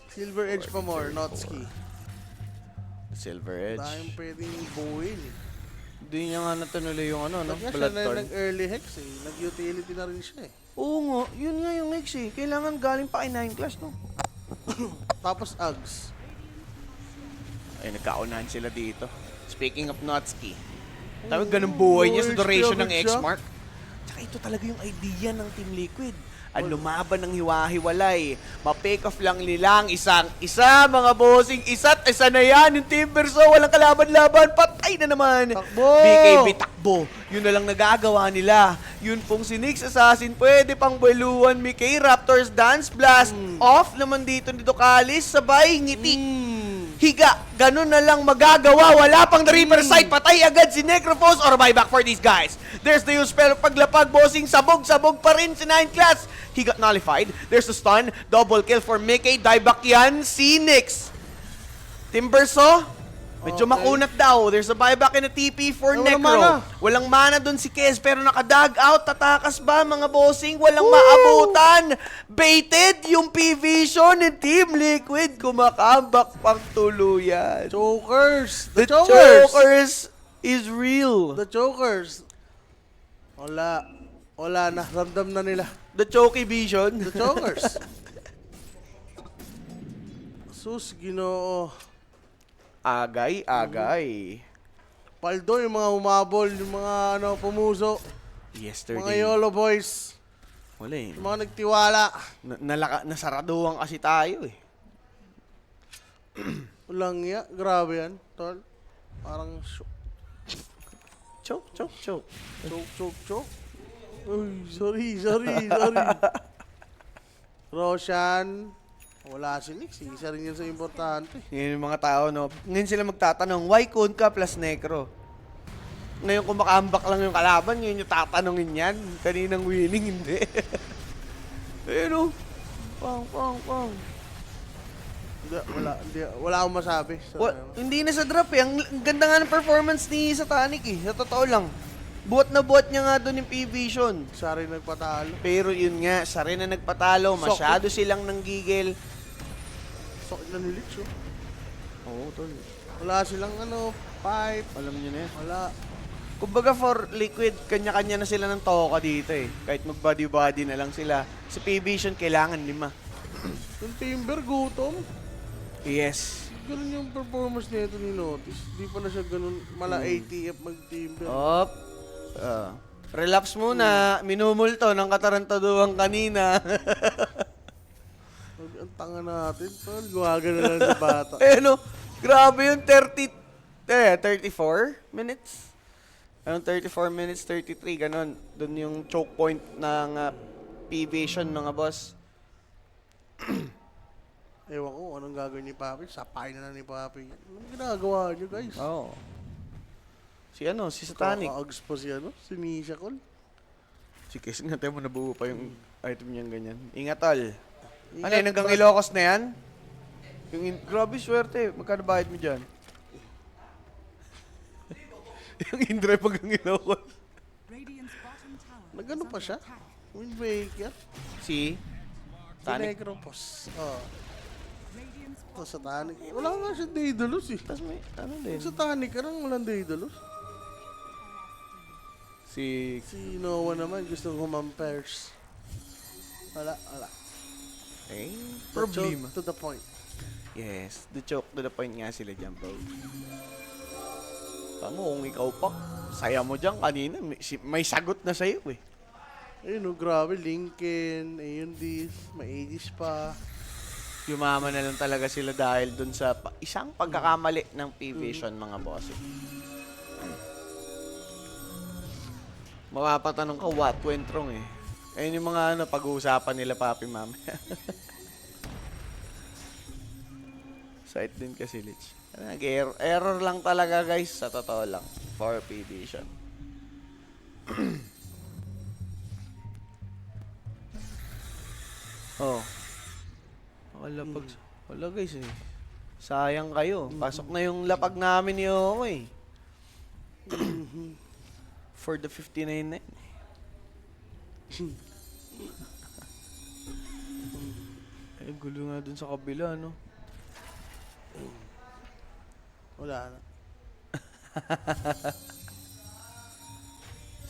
S2: Silver Edge pa more, Notski.
S1: Silver Edge.
S2: Tayong pwedeng buuin.
S1: Hindi niya nga natuloy yung ano, no?
S2: Ba't nga siya
S1: Bloodthorn.
S2: na nag-early hex eh. Nag-utility na rin siya eh.
S1: Oo nga, yun nga yung next eh. Kailangan galing pa kay 9 class, no?
S2: Tapos Uggs.
S1: Ay, nagkaunahan sila dito. Speaking of Notski. Tawag ganun buhay niya sa duration ng
S2: Buhay siya.
S1: X-Mark. Tsaka ito talaga yung idea ng Team Liquid. ang lumaban ng hiwa-hiwalay. Ma-pick off lang nilang isang-isa, mga bossing. Isa't isa na yan, yung Timbersaw, walang kalaban-laban, patay na naman.
S2: Takbo!
S1: BKB takbo. Yun na lang nagagawa nila. Yun pong si Nyx Assassin, pwede pang baluan. Mickey Raptors Dance Blast. Off naman dito ni Ducalis, sabay ngiti. Higa, ganun na lang magagawa. Wala pang the Reaper Sight. Patay agad si Necrophos or buyback for these guys. There's the use pero paglapag, bossing, sabog-sabog pa rin si 9 Class. Higa nullified. There's the stun. Double kill for Mickey. Dieback yan si Nyx. Timbersaw. Medyo makunat daw. There's a buyback and a TP for
S2: Walang
S1: Necro.
S2: mana.
S1: Walang mana dun si Kez pero nakadag out. Tatakas ba mga bossing? Walang maabutan. Baited yung P-Vision ni Team Liquid. Kumakambak pang tuluyan.
S2: Chokers!
S1: The
S2: The
S1: Chokers is real.
S2: The Chokers! Wala. Wala na. Ramdam na nila.
S1: The Choky Vision.
S2: The Chokers! Sus, Ginoo.
S1: Agay.
S2: Paldo, yung mga umabol, yung mga pumuso,
S1: Yesterday.
S2: mga YOLO boys,
S1: Wala eh.
S2: yung mga nagtiwala.
S1: Nasaraduhan kasi tayo eh.
S2: Walang iya, grabe yan, tol. Parang
S1: Choke.
S2: choke. Uy, sorry. Roshan, wala si Nyx, isa rin yan sa importante.
S1: Yun yung mga tao, no? Ngayon sila magtatanong, why Kunkka plus Necro? Ngayon kumakambak lang yung kalaban, ngayon yung tatanungin yan. Kaninang winning, hindi. Ayun, oh. Pang.
S2: Wala akong masabi.
S1: Hindi na sa drop eh. Ang ganda nga ng performance ni Satanic eh. Sa totoo lang. Buhat na buhat niya nga doon yung P-Vision.
S2: Siya rin nagpatalo.
S1: Pero yun nga, siya rin na nagpatalo. Masyado silang nanggigil.
S2: Sakit na ni Lich, oh.
S1: Oo, tol.
S2: Wala silang pipe.
S1: Alam niyo na yan.
S2: Wala.
S1: Kumbaga for Liquid, kanya-kanya na sila ng toka dito eh. Kahit mag-body-body na lang sila. Sa P-Vision, kailangan 5.
S2: Yung Timber, gutom.
S1: Yes.
S2: Ganun yung performance nito ni Notice. Di pa na siya ganun mala ATF mag-Timber.
S1: Op. Relapse muna. Minumulto ng katarantaduhan kanina.
S2: Ang tanga natin, tol. Gumagano lang sa bata.
S1: Grabe yung 34 minutes. 34 minutes, 33, ganon. Doon yung choke point ng P-Vision, mga boss.
S2: Ewan ko, anong gagawin ni Papi? Sapay na ni Papi. Anong ginagawa niyo, guys?
S1: Oo. Si Satanic.
S2: Kaka-ags pa si Misha Col.
S1: Si Kes nga, tayo mo nabuo pa yung item niyang ganyan. Ingat, tol. Ano yun, hanggang Ilocos na yan? Grabe, swerte. Magkano bayad mo dyan? Yung in-drive hanggang Ilocos.
S2: Nagano pa siya? Windbreaker?
S1: Si Satanic.
S2: Necropos. Ito, Satanic. Wala nga siya Daedalus eh.
S1: Tapos may, ano din?
S2: Satanic ka nang walang Daedalus.
S1: Si
S2: Si Noah naman gustong humampers. Wala.
S1: problema.
S2: To the point.
S1: Yes, the choke to the point nga sila dyan, bro. Tama, kung ikaw pa, saya mo dyan kanina, may sagot na sa'yo eh.
S2: Ayun, grabe. Lincoln, ayun this, may Aegis pa.
S1: Yumaman na lang talaga sila dahil dun sa isang pagkakamali ng P-Vision, mga boss. Mapapatanong ka, what went wrong eh. Ayun yung mga pag-uusapan nila, papi, mami. Site din kasi, Lich. Error lang talaga, guys, sa totoo lang, for P-Vision. Oh. Wala guys eh. Sayang kayo. Pasok na yung lapag namin ni Omo eh. For the 59 na yun. Eh, gulo nga dun sa kabila, no?
S2: Wala na.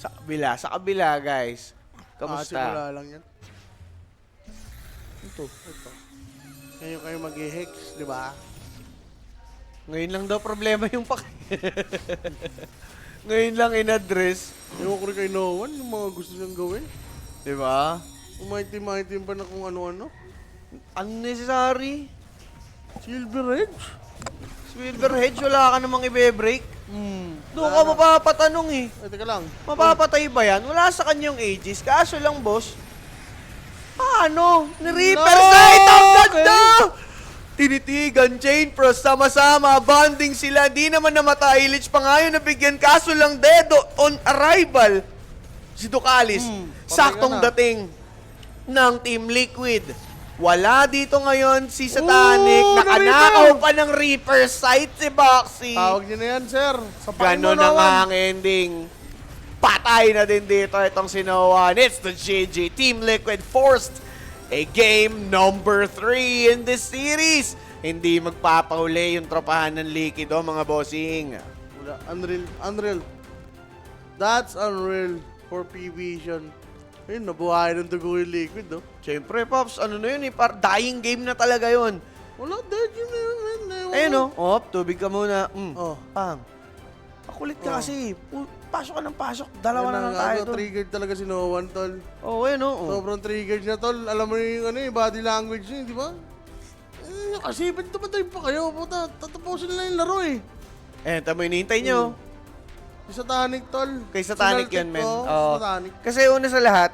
S1: Sa kabila, guys. Kamusta?
S2: Wala lang yan.
S1: Ito.
S2: Ngayon kayo mag-hex, di ba?
S1: Ngayon lang daw problema yung Ngayon lang in-address.
S2: Ewan ko rin kay Noah, yung mga gusto niyang gawin.
S1: Di ba?
S2: Umaitim pa na kung ano-ano.
S1: Unnecessary.
S2: Silver Edge?
S1: Silver Hedge, wala ka namang ibe-break. Doon ka
S2: Wala na.
S1: mapapatanong eh.
S2: Ay, teka lang.
S1: Mapapatay ba yan? Wala sa kanyang ages. Kaso lang, boss. Paano? Ni-Reaper
S2: No!
S1: Sight! Ang ganda! Tinitigan, Chain Pros, sama-sama, bonding sila. Di naman namatay. Lich pa nga yun nabigyan. Kaso lang, dead on arrival. Si Ducalis,
S2: patay
S1: saktong
S2: ka na.
S1: dating ng Team Liquid. Wala dito ngayon si Satanic.
S2: Ooh,
S1: Nakanakaw pa ng Reaper Sight si Boxy.
S2: Tawag niyo na yan, sir. Sapakin mo
S1: Ganon na nga
S2: naman.
S1: ang ending. Patay na din dito itong si Noah. And it's the GG. Team Liquid forced a game number 3 in this series. Hindi magpapauli yung tropahan ng Liquid, mga bossing.
S2: Wala. Unreal. That's unreal for P-Vision. Ayun, nabuhay ng dugo yung Liquid, oh.
S1: Siyempre, Pops, ano na yun eh, dying game na talaga yun.
S2: Wala, dead yun na yun.
S1: Ayun oh, tubig ka muna.
S2: Oh.
S1: Pang. Pakulit ka
S2: Oh.
S1: kasi. Pasok ka ng pasok. Dalawa na lang tayo.
S2: Triggered talaga si Noah, tol.
S1: Ayun oh.
S2: Sobrang triggered niya, tol. Alam mo yung body language niya, di ba? Kasi ba't tumatay pa kayo? Puta, tatapusin na yung laro eh.
S1: Tamo hinihintay nyo.
S2: Yung Satanic, tol.
S1: Kay Satanic
S2: Sinaltik
S1: yan, men.
S2: ko,
S1: Oo.
S2: Satanic.
S1: Kasi una sa lahat,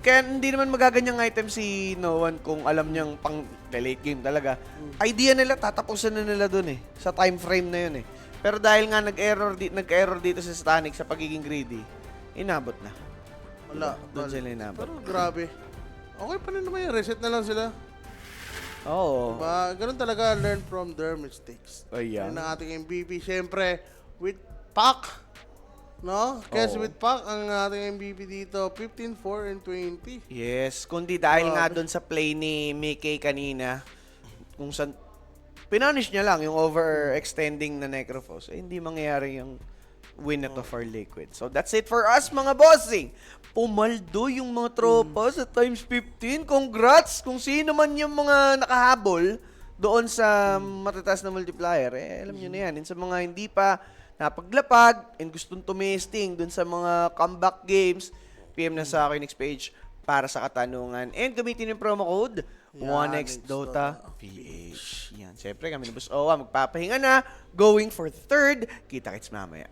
S1: kaya hindi naman magaganyang item si No One kung alam niyang pang late game talaga. Idea nila, tatapusin na nila dun eh. Sa time frame na yun eh. Pero dahil nga nag-error dito sa Satanic sa pagiging greedy, inabot na.
S2: Wala.
S1: Doon
S2: tol.
S1: sila inabot.
S2: Pero grabe. Okay pa rin naman yun. Reset na lang sila.
S1: Oo.
S2: Diba? Ganun talaga, learn from their mistakes.
S1: Ayan.
S2: Yan ang ating MVP. Siyempre, with Pac. No? Kasi
S1: Oo.
S2: with Pac, ang ating MVP dito, 15, 4, and 20.
S1: Yes, kundi dahil nga
S2: Grabe.
S1: doon sa play ni Mickey kanina, kung saan pinunish niya lang yung overextending na Necrophos, hindi mangyayari yung win na to for Liquid. So that's it for us mga bossing. Pumaldo yung mga tropa sa times 15. Congrats kung sino man yung mga nakahabol doon sa matataas na multiplier. Alam nyo na yan. And sa mga hindi pa napaglapag and gustong tumesting doon sa mga comeback games, PM na sa akin next page para sa katanungan. And gamitin yung promo code
S2: Yan,
S1: 1xDota PH. Yan. Siyempre kami ni Boss Owa magpapahinga na. Going for third. Kita-kits mamaya.